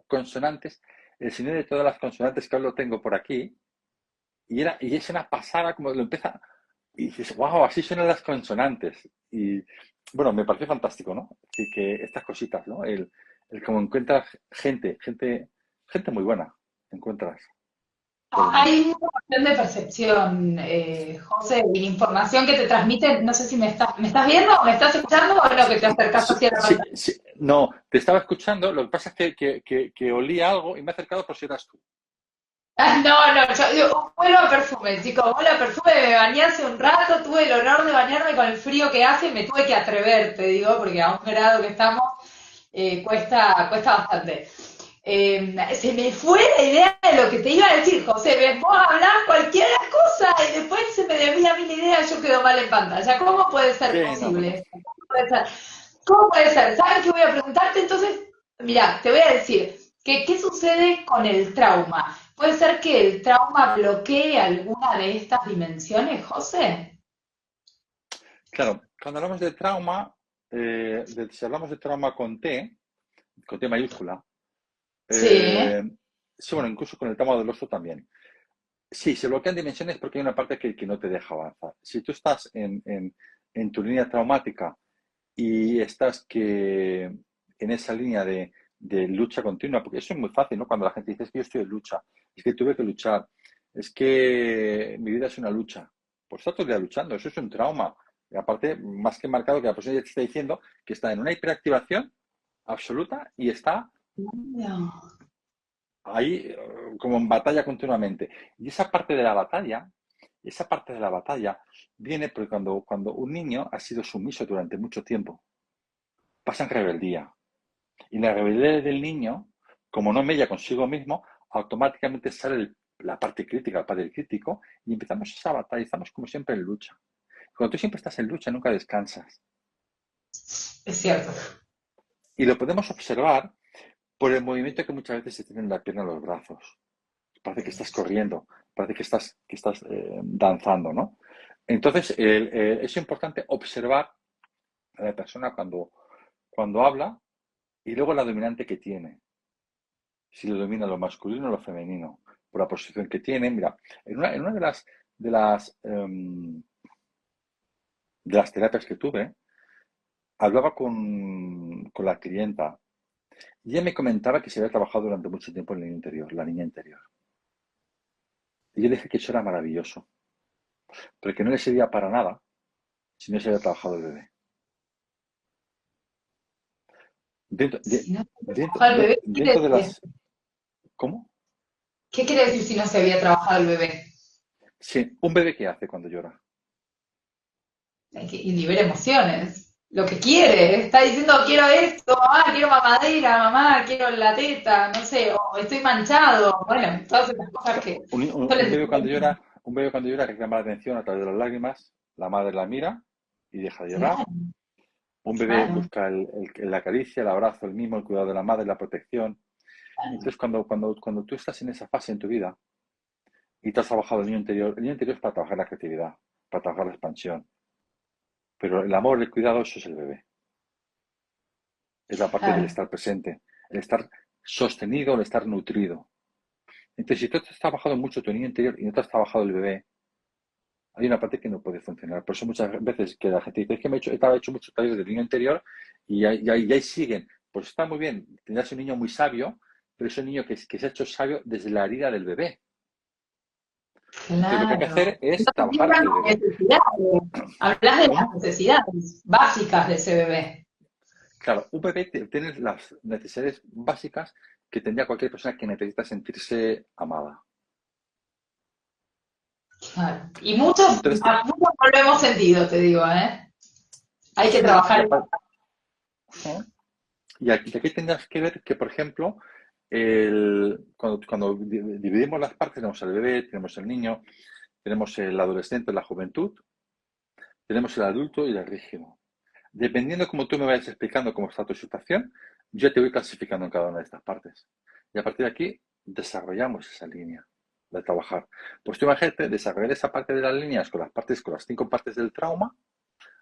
consonantes, el sonido de todas las consonantes que ahora lo tengo por aquí. Y es una pasada como lo empieza. Y dices, wow, así suenan las consonantes. Y bueno, me pareció fantástico, ¿no? Así que estas cositas, ¿no? El como encuentras gente muy buena, encuentras por el mundo. Hay una cuestión de percepción, José, y la información que te transmiten, no sé si me estás viendo o me estás escuchando o es lo que te acercas Sí, hacia la sí, pantalla. sí. No, te estaba escuchando, lo que pasa es que olí algo y me he acercado por si eras tú. Ah, no, no, yo vuelo a perfume, chicos, vuelo a perfume, me bañé hace un rato, tuve el honor de bañarme con el frío que hace, me tuve que atrever, te digo, porque a un grado que estamos cuesta bastante. Se me fue la idea de lo que te iba a decir, José, me puedo hablar cualquier cosa y después se me desvía a mí la idea y yo quedo mal en pantalla. ¿Cómo puede ser Sí, no, bueno. posible? ¿Cómo puede ser? ¿Cómo puede ser? ¿Sabes qué voy a preguntarte? Entonces, mira, te voy a decir, ¿qué sucede con el trauma? ¿Puede ser que el trauma bloquee alguna de estas dimensiones, José? Claro, cuando hablamos de trauma, si hablamos de trauma con T mayúscula, Sí, eh, sí, bueno, incluso con el trauma del oso también. Sí, se bloquean dimensiones porque hay una parte que no te deja avanzar. Si tú estás en tu línea traumática y estás en esa línea de lucha continua, porque eso es muy fácil, ¿no? Cuando la gente dice, es que yo estoy en lucha, es que tuve que luchar, es que mi vida es una lucha. pues está todo el día luchando, eso es un trauma. Y aparte, más que marcado, que la persona ya te está diciendo que está en una hiperactivación absoluta y está No. ahí como en batalla continuamente. Y esa parte de la batalla viene porque cuando un niño ha sido sumiso durante mucho tiempo, pasa en rebeldía. Y la rebeldía del niño, como no mella consigo mismo, automáticamente sale la parte crítica, el padre crítico, y empezamos esa batalla, estamos como siempre en lucha. Cuando tú siempre estás en lucha, nunca descansas. Es cierto. Y lo podemos observar por el movimiento que muchas veces se tiene en la pierna en los brazos. Parece que estás corriendo, parece que estás danzando, ¿no? Entonces, es importante observar a la persona cuando habla y luego la dominante que tiene. Si lo domina lo masculino o lo femenino, por la posición que tiene. Mira, en una de las, em, de las terapias que tuve, hablaba con la clienta y ella me comentaba que se había trabajado durante mucho tiempo en el niño interior, la niña interior. Y yo le dije que eso era maravilloso, pero que no le servía para nada si no se había trabajado el bebé. Dentro de, Si no se dentro, trabaja el de- bebé, dentro de las... ¿Cómo? ¿qué quiere decir si no se había trabajado el bebé? Sí, un bebé ¿qué hace cuando llora? Y libera emociones. Lo que quiere. Está diciendo, quiero esto, mamá, quiero mamadera, mamá, quiero la teta, no sé, o estoy manchado. Bueno, todas esas cosas que Un, un- suelen un bebé decir. cuando llora, un bebé cuando llora reclama la atención a través de las lágrimas, la madre la mira y deja de llorar. Claro, Un bebé claro, busca la caricia, el abrazo, el mimo, el cuidado de la madre, la protección. claro. Entonces, cuando tú estás en esa fase en tu vida y te has trabajado el niño interior es para trabajar la creatividad, para trabajar la expansión. Pero el amor, el cuidado, eso es el bebé. Es la parte del Claro. estar presente, el estar sostenido, el estar nutrido. Entonces, si tú te has trabajado mucho tu niño interior y no te has trabajado el bebé, hay una parte que no puede funcionar. Por eso muchas veces que la gente dice, es que he hecho muchos talleres del niño interior y ahí siguen. Pues está muy bien, tendrás un niño muy sabio, pero es un niño que se ha hecho sabio desde la herida del bebé. Entonces lo que hay que Claro. hacer es Entonces trabajar tienen el bebé. necesidades. Hablas de las ¿Cómo? necesidades básicas de ese bebé. Claro, un bebé tiene las necesidades básicas que tendría cualquier persona que necesita sentirse amada. Claro. Y muchos, Entonces, muchos no lo hemos sentido, te digo, ¿eh? Hay que sí, trabajar. y aquí tendrás que ver que, por ejemplo, cuando dividimos las partes, tenemos el bebé, tenemos el niño, tenemos el adolescente, la juventud, tenemos el adulto y el rígido. Dependiendo cómo tú me vayas explicando cómo está tu situación, yo te voy clasificando en cada una de estas partes. Y a partir de aquí desarrollamos esa línea de trabajar. Pues tú imagínate desarrollar esa parte de las líneas con las 5 partes del trauma,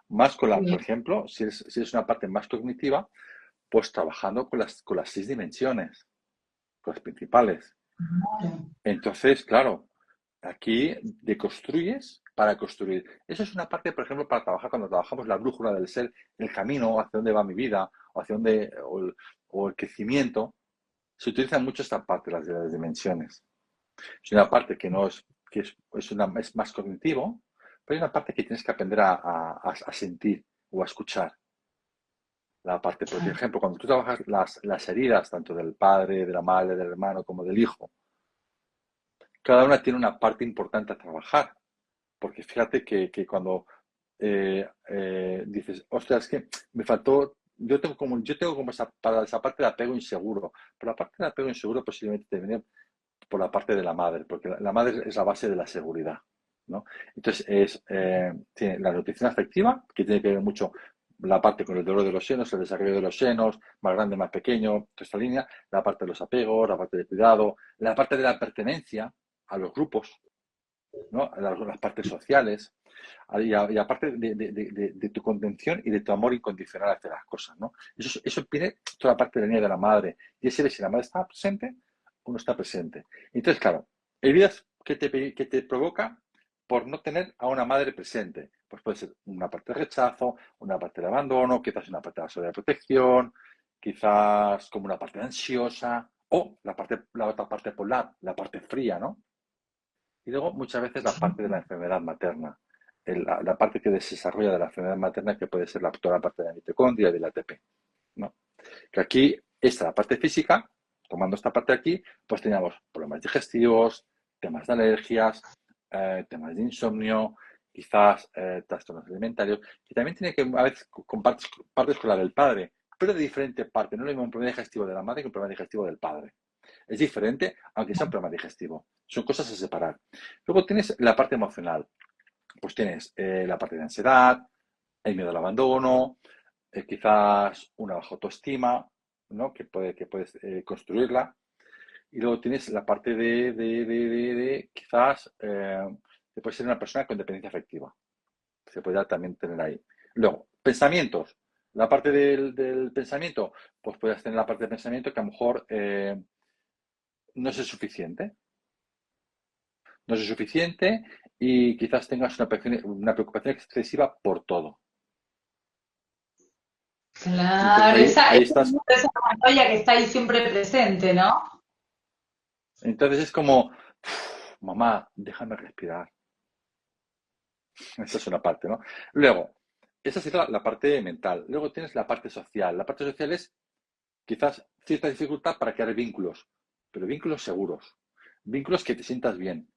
más por Sí, ejemplo, si es una parte más cognitiva, pues trabajando con las 6 dimensiones, con las principales. claro. Entonces, claro, aquí deconstruyes para construir. Eso es una parte, por ejemplo, para trabajar cuando trabajamos la brújula del ser, el camino hacia dónde va mi vida, o hacia dónde, o el crecimiento. Se utiliza mucho esta parte, las de las dimensiones. Es una parte que es más cognitivo, pero hay una parte que tienes que aprender a sentir o a escuchar. La parte, por Claro. ejemplo, cuando tú trabajas las heridas, tanto del padre, de la madre, del hermano, como del hijo, cada una tiene una parte importante a trabajar. Porque fíjate que cuando dices, ostras, es que me faltó, yo tengo como esa parte de apego inseguro, pero la parte de apego inseguro posiblemente te viene por la parte de la madre, porque la madre es la base de la seguridad, ¿no? Entonces, tiene la nutrición afectiva, que tiene que ver mucho la parte con el dolor de los senos, el desarrollo de los senos, más grande, más pequeño, toda esta línea, la parte de los apegos, la parte de cuidado, la parte de la pertenencia a los grupos, ¿no? Las partes sociales, y aparte de tu contención y de tu amor incondicional hacia las cosas, ¿no? Eso viene toda la parte de la línea de la madre. Y ese si la madre está presente o no está presente. Entonces, claro, heridas que te provoca por no tener a una madre presente. Pues puede ser una parte de rechazo, una parte de abandono, quizás una parte de la sobreprotección, quizás como una parte ansiosa, o la otra parte polar, la parte fría, ¿no? Y luego muchas veces la parte de la enfermedad materna. la parte que se desarrolla de la enfermedad materna, que puede ser toda la parte de la mitocondria y del ATP, ¿no? Que aquí, la parte física, tomando esta parte de aquí, pues teníamos problemas digestivos, temas de alergias, temas de insomnio, quizás trastornos alimentarios, que también tiene que a veces con partes con la del padre, pero de diferente parte. No es lo mismo un problema digestivo de la madre que un problema digestivo del padre. Es diferente, aunque sea un problema digestivo. Son cosas a separar. Luego tienes la parte emocional. Pues tienes la parte de ansiedad, el miedo al abandono, quizás una baja autoestima, ¿no? Que puedes construirla. Y luego tienes la parte de quizás, que puede ser una persona con dependencia afectiva. Se puede también tener ahí. Luego, pensamientos. La parte del pensamiento, pues puedes tener la parte de pensamiento que a lo mejor no es suficiente. No es suficiente y quizás tengas una preocupación excesiva por todo. Entonces Claro, ahí estás. esa pantalla que está ahí siempre presente, ¿no? Entonces es como, mamá, déjame respirar. Esa es una parte, ¿no? Luego, esa es la parte mental. Luego tienes la parte social. La parte social es quizás cierta dificultad para crear vínculos, pero vínculos seguros, vínculos que te sientas bien.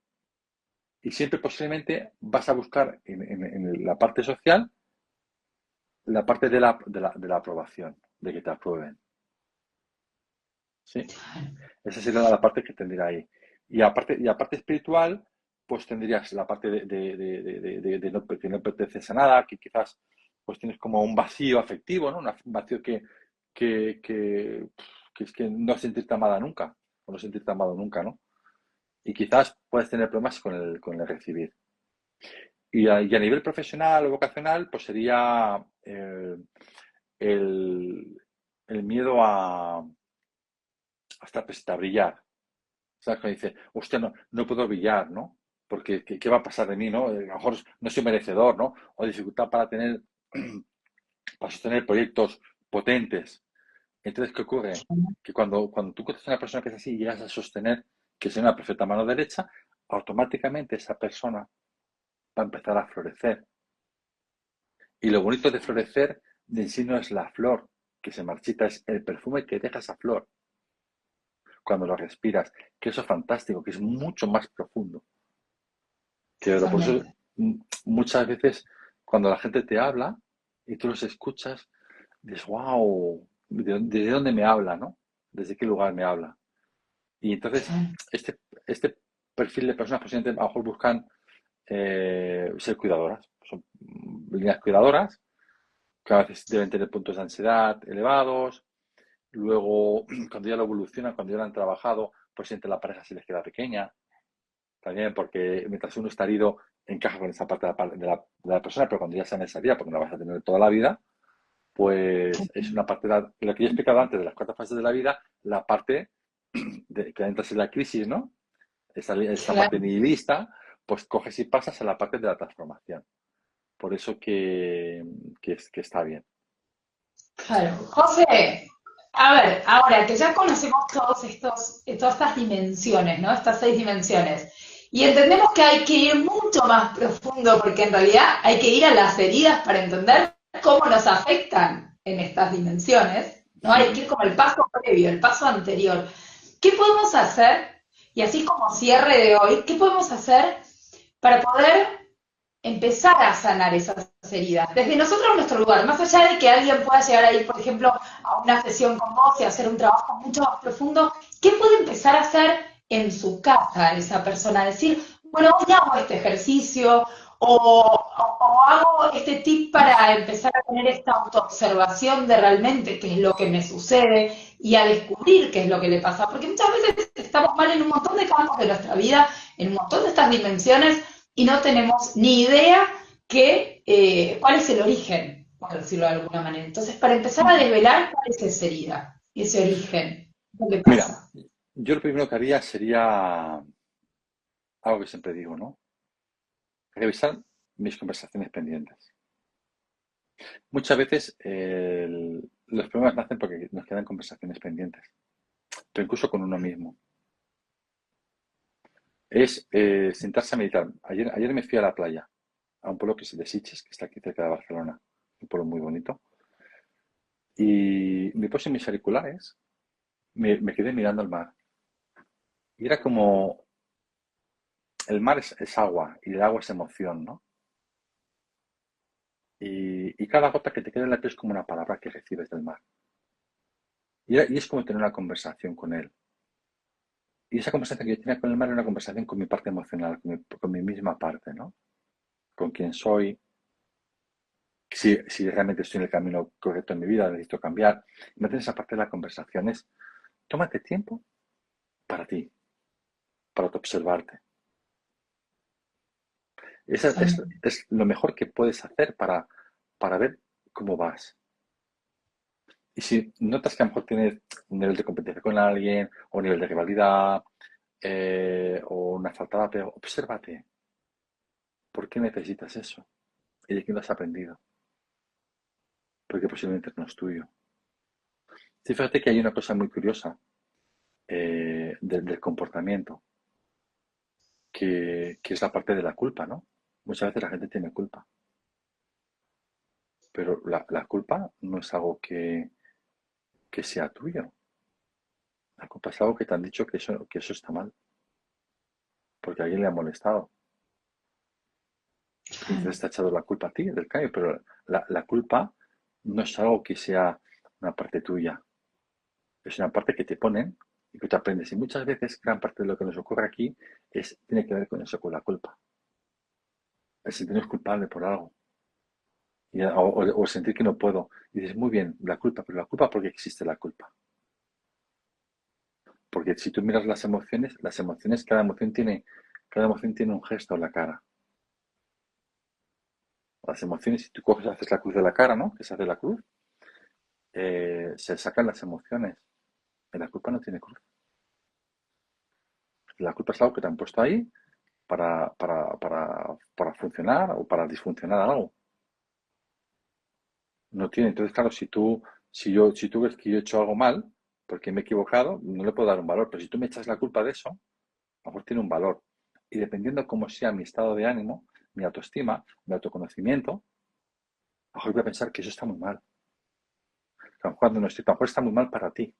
Y siempre posiblemente vas a buscar en la parte social la parte de la aprobación, de que te aprueben. ¿Sí? Esa sería la parte que tendría ahí. Y aparte espiritual, pues tendrías la parte de no, que no perteneces a nada, que quizás pues tienes como un vacío afectivo, ¿no? Un vacío que es que no sentirte amada nunca, o no sentirte amado nunca, ¿no? Y quizás puedes tener problemas con el recibir. Y a nivel profesional o vocacional, pues sería el, el miedo hasta brillar. ¿Sabes? Cuando dice, hostia, no puedo brillar, ¿no? Porque ¿qué va a pasar de mí, ¿no? A lo mejor no soy merecedor, ¿no? O dificultad para sostener proyectos potentes. Entonces, ¿qué ocurre? Que cuando tú conoces a una persona que es así y llegas a sostener que es una perfecta mano derecha, automáticamente esa persona va a empezar a florecer. Y lo bonito de florecer de en sí no es la flor que se marchita, es el perfume que deja esa flor cuando lo respiras, que eso es fantástico, que es mucho más profundo. Por eso Totalmente. muchas veces cuando la gente te habla y tú los escuchas, dices, wow, ¿de dónde me habla, no? ¿Desde qué lugar me habla? Y entonces, Claro. este perfil de personas posiblemente a lo mejor buscan ser cuidadoras. Son líneas cuidadoras, que a veces deben tener puntos de ansiedad elevados. Luego, cuando ya lo evolucionan, cuando ya lo han trabajado, pues sienten la pareja se les queda pequeña. También porque mientras uno está herido, encaja con esa parte de la persona, pero cuando ya sea necesaria, porque no la vas a tener toda la vida, pues es una parte de lo que yo he explicado antes de las 4 fases de la vida, la parte que entras en la crisis, ¿no? Esta parte Claro. nihilista, pues coges y pasas a la parte de la transformación. Por eso que está bien. Claro. José, a ver, ahora que ya conocemos todas estas dimensiones, ¿no? Estas 6 dimensiones, y entendemos que hay que ir mucho más profundo, porque en realidad hay que ir a las heridas para entender cómo nos afectan en estas dimensiones, ¿no? Hay que ir como el paso previo, el paso anterior. ¿Qué podemos hacer? Y así como cierre de hoy, ¿qué podemos hacer para poder empezar a sanar esas heridas? Desde nosotros, en nuestro lugar, más allá de que alguien pueda llegar a ir, por ejemplo, a una sesión con vos y hacer un trabajo mucho más profundo, ¿qué puede empezar a hacer en su casa esa persona? Decir, bueno, hoy hago este ejercicio o hago este tip para empezar a tener esta autoobservación de realmente qué es lo que me sucede y a descubrir qué es lo que le pasa. Porque muchas veces estamos mal en un montón de campos de nuestra vida, en un montón de estas dimensiones, y no tenemos ni idea cuál es el origen, por decirlo de alguna manera. Entonces, para empezar a desvelar cuál es esa herida, ese origen, ¿qué Mira, pasa? yo lo primero que haría sería algo que siempre digo, ¿no? Revisar mis conversaciones pendientes. Muchas veces los problemas nacen porque nos quedan conversaciones pendientes, pero incluso con uno mismo. Es sentarse a meditar. Ayer me fui a la playa a un pueblo que es de Sitges, que está aquí cerca de Barcelona, un pueblo muy bonito. Y me puse mis auriculares, me quedé mirando el mar. Y era como, el mar es agua y el agua es emoción, ¿no? Y cada gota que te queda en la piel es como una palabra que recibes del mar. Y es como tener una conversación con él. Y esa conversación que yo tenía con el mar era una conversación con mi parte emocional, con mi misma parte, ¿no? Con quién soy, si realmente estoy en el camino correcto en mi vida, necesito cambiar. Y me esa parte de la conversación es, tómate tiempo para ti, para observarte. Eso es lo mejor que puedes hacer para ver cómo vas. Y si notas que a lo mejor tienes un nivel de competencia con alguien, o un nivel de rivalidad, o una falta de apego, obsérvate. ¿Por qué necesitas eso? ¿Y de quién lo has aprendido? Porque posiblemente no es tuyo. Sí, fíjate que hay una cosa muy curiosa del comportamiento, que es la parte de la culpa, ¿no? Muchas veces la gente tiene culpa, pero la culpa no es algo que sea tuyo. La culpa es algo que te han dicho que eso está mal, porque alguien le ha molestado. Y entonces te ha echado la culpa a ti del cambio, pero la culpa no es algo que sea una parte tuya, es una parte que te ponen y que tú aprendes. Y muchas veces gran parte de lo que nos ocurre aquí tiene que ver con eso, con la culpa. El sentirnos culpable por algo. O sentir que no puedo. Y dices, muy bien, la culpa, pero la culpa, ¿por qué existe la culpa? Porque si tú miras las emociones, cada emoción tiene un gesto en la cara. Las emociones, si tú coges, haces la cruz de la cara, ¿no? Que se hace la cruz, se sacan las emociones. Y la culpa no tiene cruz. La culpa es algo que te han puesto ahí para funcionar o para disfuncionar algo. No tiene. Entonces, claro, si tú ves que yo he hecho algo mal, porque me he equivocado, no le puedo dar un valor. Pero si tú me echas la culpa de eso, a lo mejor tiene un valor. Y dependiendo cómo sea mi estado de ánimo, mi autoestima, mi autoconocimiento, a lo mejor voy a pensar que eso está muy mal. A lo mejor no estoy, a lo mejor está muy mal para ti,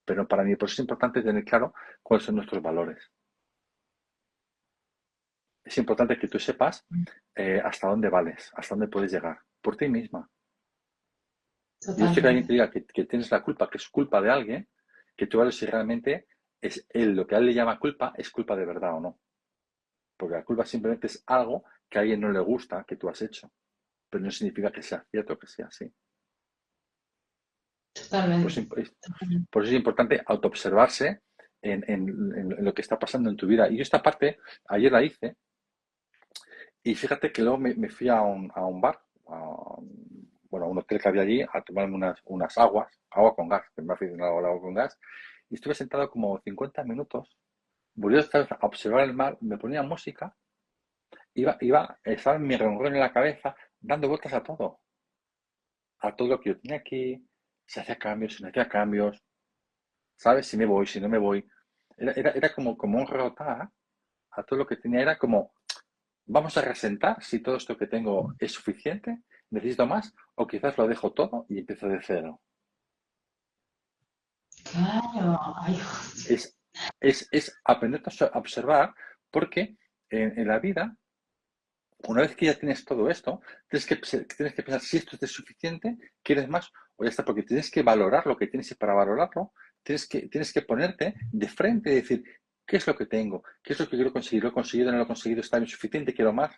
pero no para mí. Por eso es importante tener claro cuáles son nuestros valores. Es importante que tú sepas hasta dónde vales, hasta dónde puedes llegar, por ti misma. Y esto que alguien Totalmente. te diga que tienes la culpa, que es culpa de alguien, que tú vales si realmente es él, lo que a él le llama culpa, es culpa de verdad o no. Porque la culpa simplemente es algo que a alguien no le gusta que tú has hecho, pero no significa que sea cierto que sea así. Por eso, Totalmente. Totalmente. por eso es importante autoobservarse en lo que está pasando en tu vida. Y yo esta parte, ayer la hice, y fíjate que luego me fui a un bar, bueno, a un hotel que había allí, a tomarme unas aguas, agua con gas, que me ha aficionado al agua con gas, y estuve sentado como 50 minutos, volví a observar el mar, me ponía música, estaba mi renglón en la cabeza, dando vueltas a todo lo que yo tenía aquí, si hacía cambios, si no hacía cambios, ¿sabes? Si me voy, si no me voy. Era como un rotar a todo lo que tenía, era como, vamos a resentar si todo esto que tengo es suficiente, necesito más, o quizás lo dejo todo y empiezo de cero. Claro. Ay, Es, es aprender a observar porque en la vida, una vez que ya tienes todo esto, tienes que pensar si esto es suficiente, quieres más o ya está, porque tienes que valorar lo que tienes y para valorarlo tienes que ponerte de frente y decir, ¿qué es lo que tengo? ¿Qué es lo que quiero conseguir? ¿Lo he conseguido? ¿No lo he conseguido? ¿Está bien suficiente? ¿Quiero más?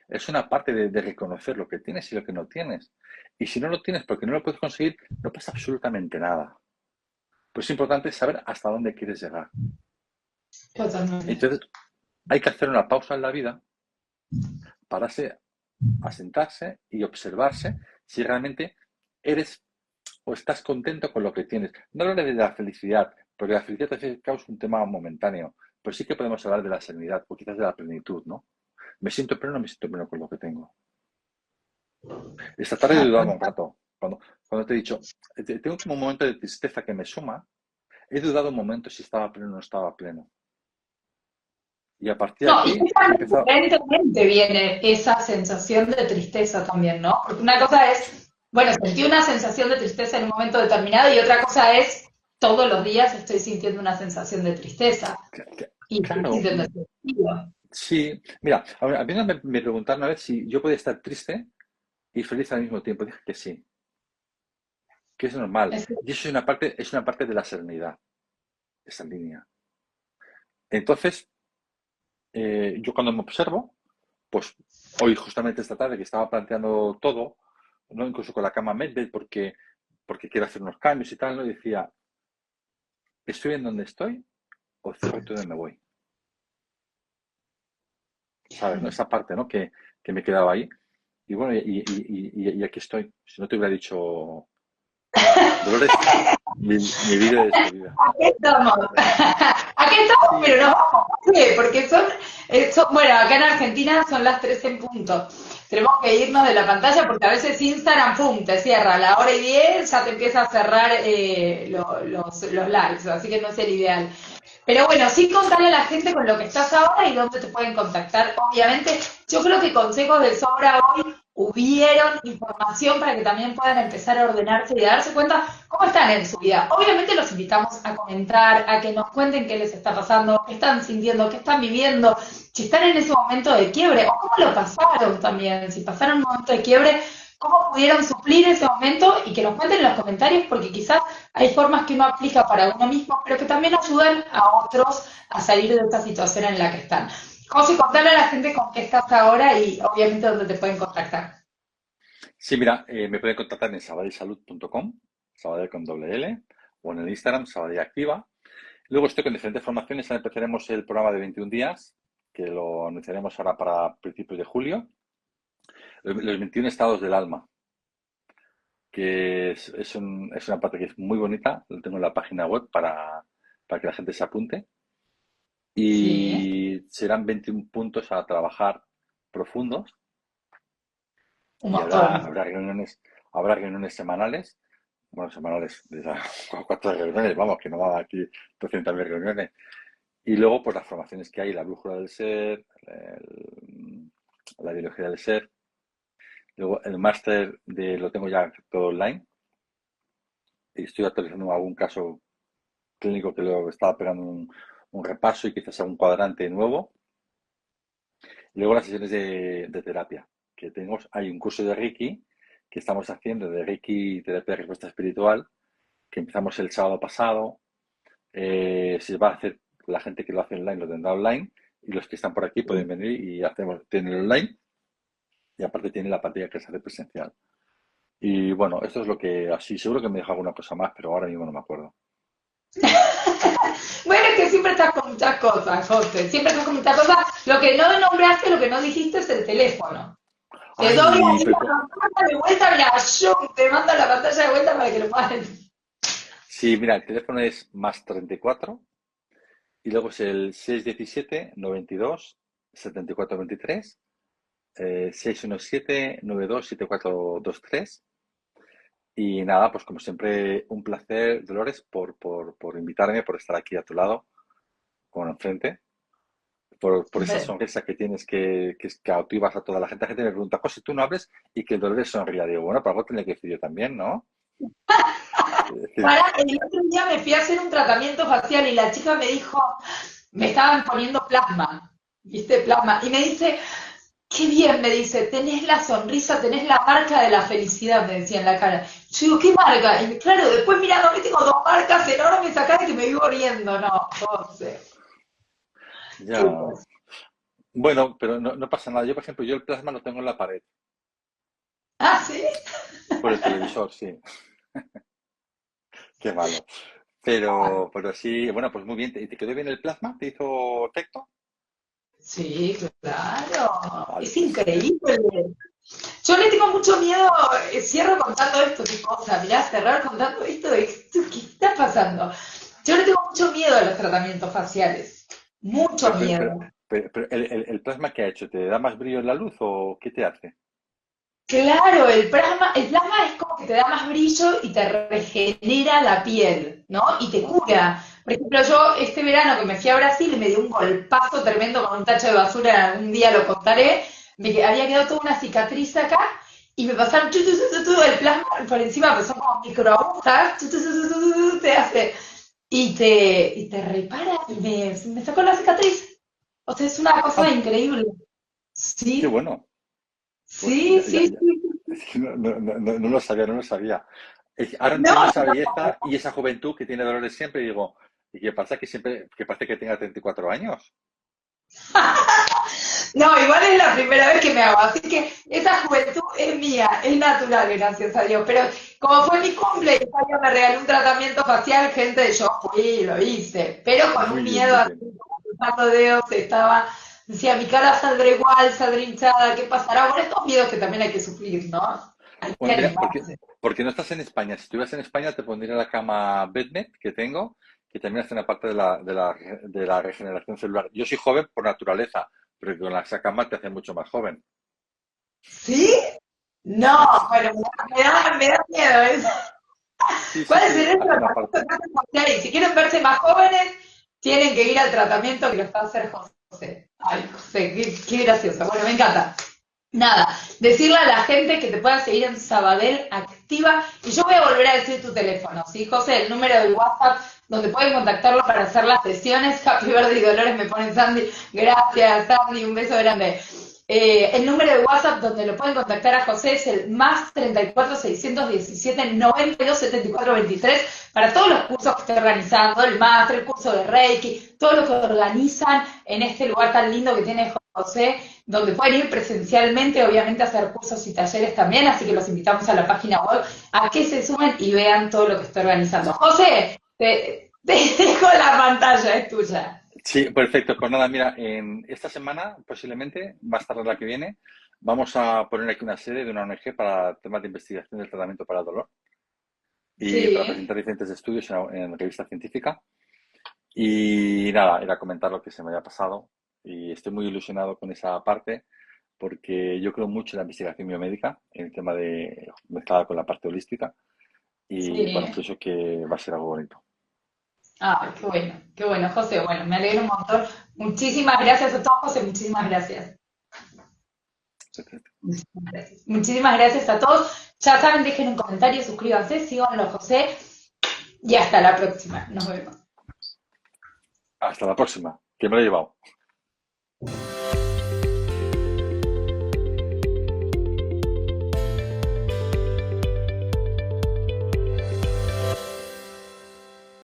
Es una parte de reconocer lo que tienes y lo que no tienes. Y si no lo tienes porque no lo puedes conseguir, no pasa absolutamente nada. Pues es importante saber hasta dónde quieres llegar. totalmente. Entonces, hay que hacer una pausa en la vida, pararse a sentarse y observarse si realmente eres o estás contento con lo que tienes. No hablo de la felicidad, porque la felicidad al fin y al cabo es un tema momentáneo, pero sí que podemos hablar de la serenidad o quizás de la plenitud, ¿no? Me siento pleno, me siento pleno con lo que tengo. Esta tarde he dudado un rato. Cuando te he dicho, tengo como un momento de tristeza que me suma, he dudado un momento si estaba pleno o no estaba pleno. Y a partir de No, y aquí empezó. evidentemente viene esa sensación de tristeza también, ¿no? Porque una cosa es, bueno, sentí una sensación de tristeza en un momento determinado y otra cosa es, todos los días estoy sintiendo una sensación de tristeza y estoy Claro, sintiendo ese sentido. sí. Mira, a mí me preguntaron una vez si yo podía estar triste y feliz al mismo tiempo. Dije que sí, que es normal. Es- Y eso es una parte de la serenidad, esa línea. Entonces, yo cuando me observo, pues hoy justamente esta tarde que estaba planteando todo, ¿no? Incluso con la cama Medbed, porque quiero hacer unos cambios y tal, ¿no? Y decía, ¿estoy en donde estoy o cierro todo y me voy? ¿Sabes? ¿No? Esa parte, ¿no? Que me quedaba ahí. Y bueno, y aquí estoy. Si no te hubiera dicho, Dolores, mi vida es tu vida. Aquí estamos. Aquí estamos, Sí, pero no vamos. ¿Por qué? Porque bueno, acá en Argentina son las 3 en punto. Tenemos que irnos de la pantalla porque a veces Instagram, pum, te cierra a la hora y 10, ya te empieza a cerrar los lives, así que no es el ideal. Pero bueno, sí contarle a la gente con lo que estás ahora y dónde te pueden contactar. Obviamente, yo creo que consejos de sobra hoy hubieron información para que también puedan empezar a ordenarse y a darse cuenta cómo están en su vida. Obviamente los invitamos a comentar, a que nos cuenten qué les está pasando, qué están sintiendo, qué están viviendo, si están en ese momento de quiebre o cómo lo pasaron también, si pasaron un momento de quiebre, cómo pudieron suplir ese momento y que nos cuenten en los comentarios porque quizás hay formas que uno aplica para uno mismo, pero que también ayudan a otros a salir de esta situación en la que están. José, contale a la gente con qué estás ahora y obviamente dónde te pueden contactar. sí, mira, me pueden contactar en sabadelsalud.com, Sabadell con doble L, o en el Instagram, Sabadell Activa. Luego estoy con diferentes formaciones. Ahora empezaremos el programa de 21 días, que lo anunciaremos ahora para principios de julio. Los 21 estados del alma, que es una parte que es muy bonita. Lo tengo en la página web para que la gente se apunte. Sí, Y serán 21 puntos a trabajar profundos un y montón. habrá reuniones semanales. Bueno, semanales, cuatro reuniones, vamos, que no va aquí 200.000 reuniones. Y luego, pues las formaciones que hay, la brújula del ser, la ideología del ser. Luego el máster lo tengo ya todo online. Y estoy actualizando algún caso clínico que lo estaba pegando un repaso y quizás algún cuadrante nuevo. Y luego las sesiones de terapia, que tenemos, hay un curso de Reiki que estamos haciendo de Reiki terapia de respuesta espiritual, que empezamos el sábado pasado. Se va a hacer, la gente que lo hace online lo tendrá online y los que están por aquí pueden venir y tienen el online y aparte tienen la pantalla que se hace presencial. Y bueno, esto es lo que así, seguro que me deja alguna cosa más, pero ahora mismo no me acuerdo. Bueno, es que siempre estás con muchas cosas, José. Siempre estás con muchas cosas. Lo que no nombraste, lo que no dijiste es el teléfono. Te doy Ay, ahí la pantalla de vuelta, mira, yo te mando la pantalla de vuelta para que lo puedas. sí, mira, el teléfono es más 34 y luego es el 617 92 74 23, 617 92 7423. Y nada, pues como siempre, un placer, Dolores, por invitarme, por estar aquí a tu lado, como enfrente, por esa sonrisa que tienes que cautivas a toda la gente. La gente me pregunta, José, tú no hables y que Dolores sonría. Digo, bueno, para algo tenía que decir yo también, ¿no? Es decir, Para, el otro día me fui a hacer un tratamiento facial y la chica me dijo, me estaban poniendo plasma, ¿viste? Plasma. Y me dice, qué bien, me dice, tenés la sonrisa, tenés la marca de la felicidad, me decía en la cara. Yo digo, ¿qué marca? Y claro, después mirando, que tengo dos marcas enormes acá de que me vivo riendo, no, José. ya. ¿Qué pasa? Bueno, pero no pasa nada. Yo, por ejemplo, yo el plasma lo tengo en la pared, Ah, ¿sí? por el televisor, sí. Qué malo. Pero sí, bueno, pues muy bien. ¿Y te quedó bien el plasma? ¿Te hizo efecto? Sí, claro. Vale, Es pues increíble. Yo le tengo mucho miedo, cierro contando esto, qué cosa, mirá, cerrar contando esto, ¿qué está pasando? Yo le tengo mucho miedo a los tratamientos faciales, mucho Pero, pero, pero, miedo. pero el plasma que ha hecho, ¿te da más brillo en la luz o qué te hace? Claro, el plasma es como que te da más brillo y te regenera la piel, ¿no? Y te cura. Por ejemplo, yo este verano que me fui a Brasil y me dio un golpazo tremendo con un tacho de basura, algún día lo contaré, había quedado toda una cicatriz acá y me pasaron el plasma por encima, pues son como microagujas, te hace, y te repara y me sacó la cicatriz. O sea, es una cosa Ah, increíble. qué Sí, bueno. Pues sí, sí, sí. es que no lo sabía, no lo sabía. Ahora entiendo No, esa belleza y esa juventud que tiene dolores siempre y digo, ¿y qué pasa? Que siempre, que parece que tenga 34 años. no, igual es la primera vez que me hago, así que esa juventud es mía, es natural, gracias a Dios. Pero como fue mi cumple y Fabio me regaló un tratamiento facial, gente, yo fui y lo hice, pero con un Muy bien, miedo muy así, bien. como cruzando dedos, decía, mi cara saldrá hinchada, ¿qué pasará? Bueno, estos miedos que también hay que sufrir, ¿no? Hay que Bueno, mira, animarse. porque no estás en España. Si estuvieras en España, te pondría la cama Bednet que tengo, que también está en la parte de la regeneración celular. Yo soy joven por naturaleza, pero con esa cama te hace mucho más joven. ¿Sí? No, Sí, sí, bueno, me da miedo eso. sí, sí, ¿Cuál es sí, el hace una tratamiento parte. que hace José? Y si quieren verse más jóvenes, tienen que ir al tratamiento que lo está a hacer José. Ay, José, qué gracioso. Bueno, me encanta. Nada, decirle a la gente que te pueda seguir en Sabadell Activa. Y yo voy a volver a decir tu teléfono, ¿sí, José? El número de WhatsApp donde pueden contactarlo para hacer las sesiones. Happy Birthday Dolores me pone Sandy. Gracias, Sandy, un beso grande. El número de WhatsApp donde lo pueden contactar a José es el más 34 617 92 74 23 para todos los cursos que esté organizando, el máster, el curso de Reiki, todo lo que organizan en este lugar tan lindo que tiene José, donde pueden ir presencialmente, obviamente a hacer cursos y talleres también, así que los invitamos a la página web a que se sumen y vean todo lo que está organizando. José, te dejo la pantalla, es tuya. Sí, perfecto. Pues nada, mira, en esta semana, posiblemente, más tarde la que viene, vamos a poner aquí una serie de una ONG para temas de investigación del tratamiento para el dolor y para Sí. presentar diferentes estudios en revista científica. Y nada, era comentar lo que se me había pasado y estoy muy ilusionado con esa parte porque yo creo mucho en la investigación biomédica, en el tema de mezclada con la parte holística y bueno, Sí. pienso que va a ser algo bonito. Ah, qué bueno, José. Bueno, me alegro un montón. Muchísimas gracias a todos, José. Muchísimas gracias. Muchísimas gracias. Muchísimas gracias a todos. Ya saben, dejen un comentario, suscríbanse, síganlo, a José. Y hasta la próxima. Nos vemos. Hasta la próxima, que me lo he llevado.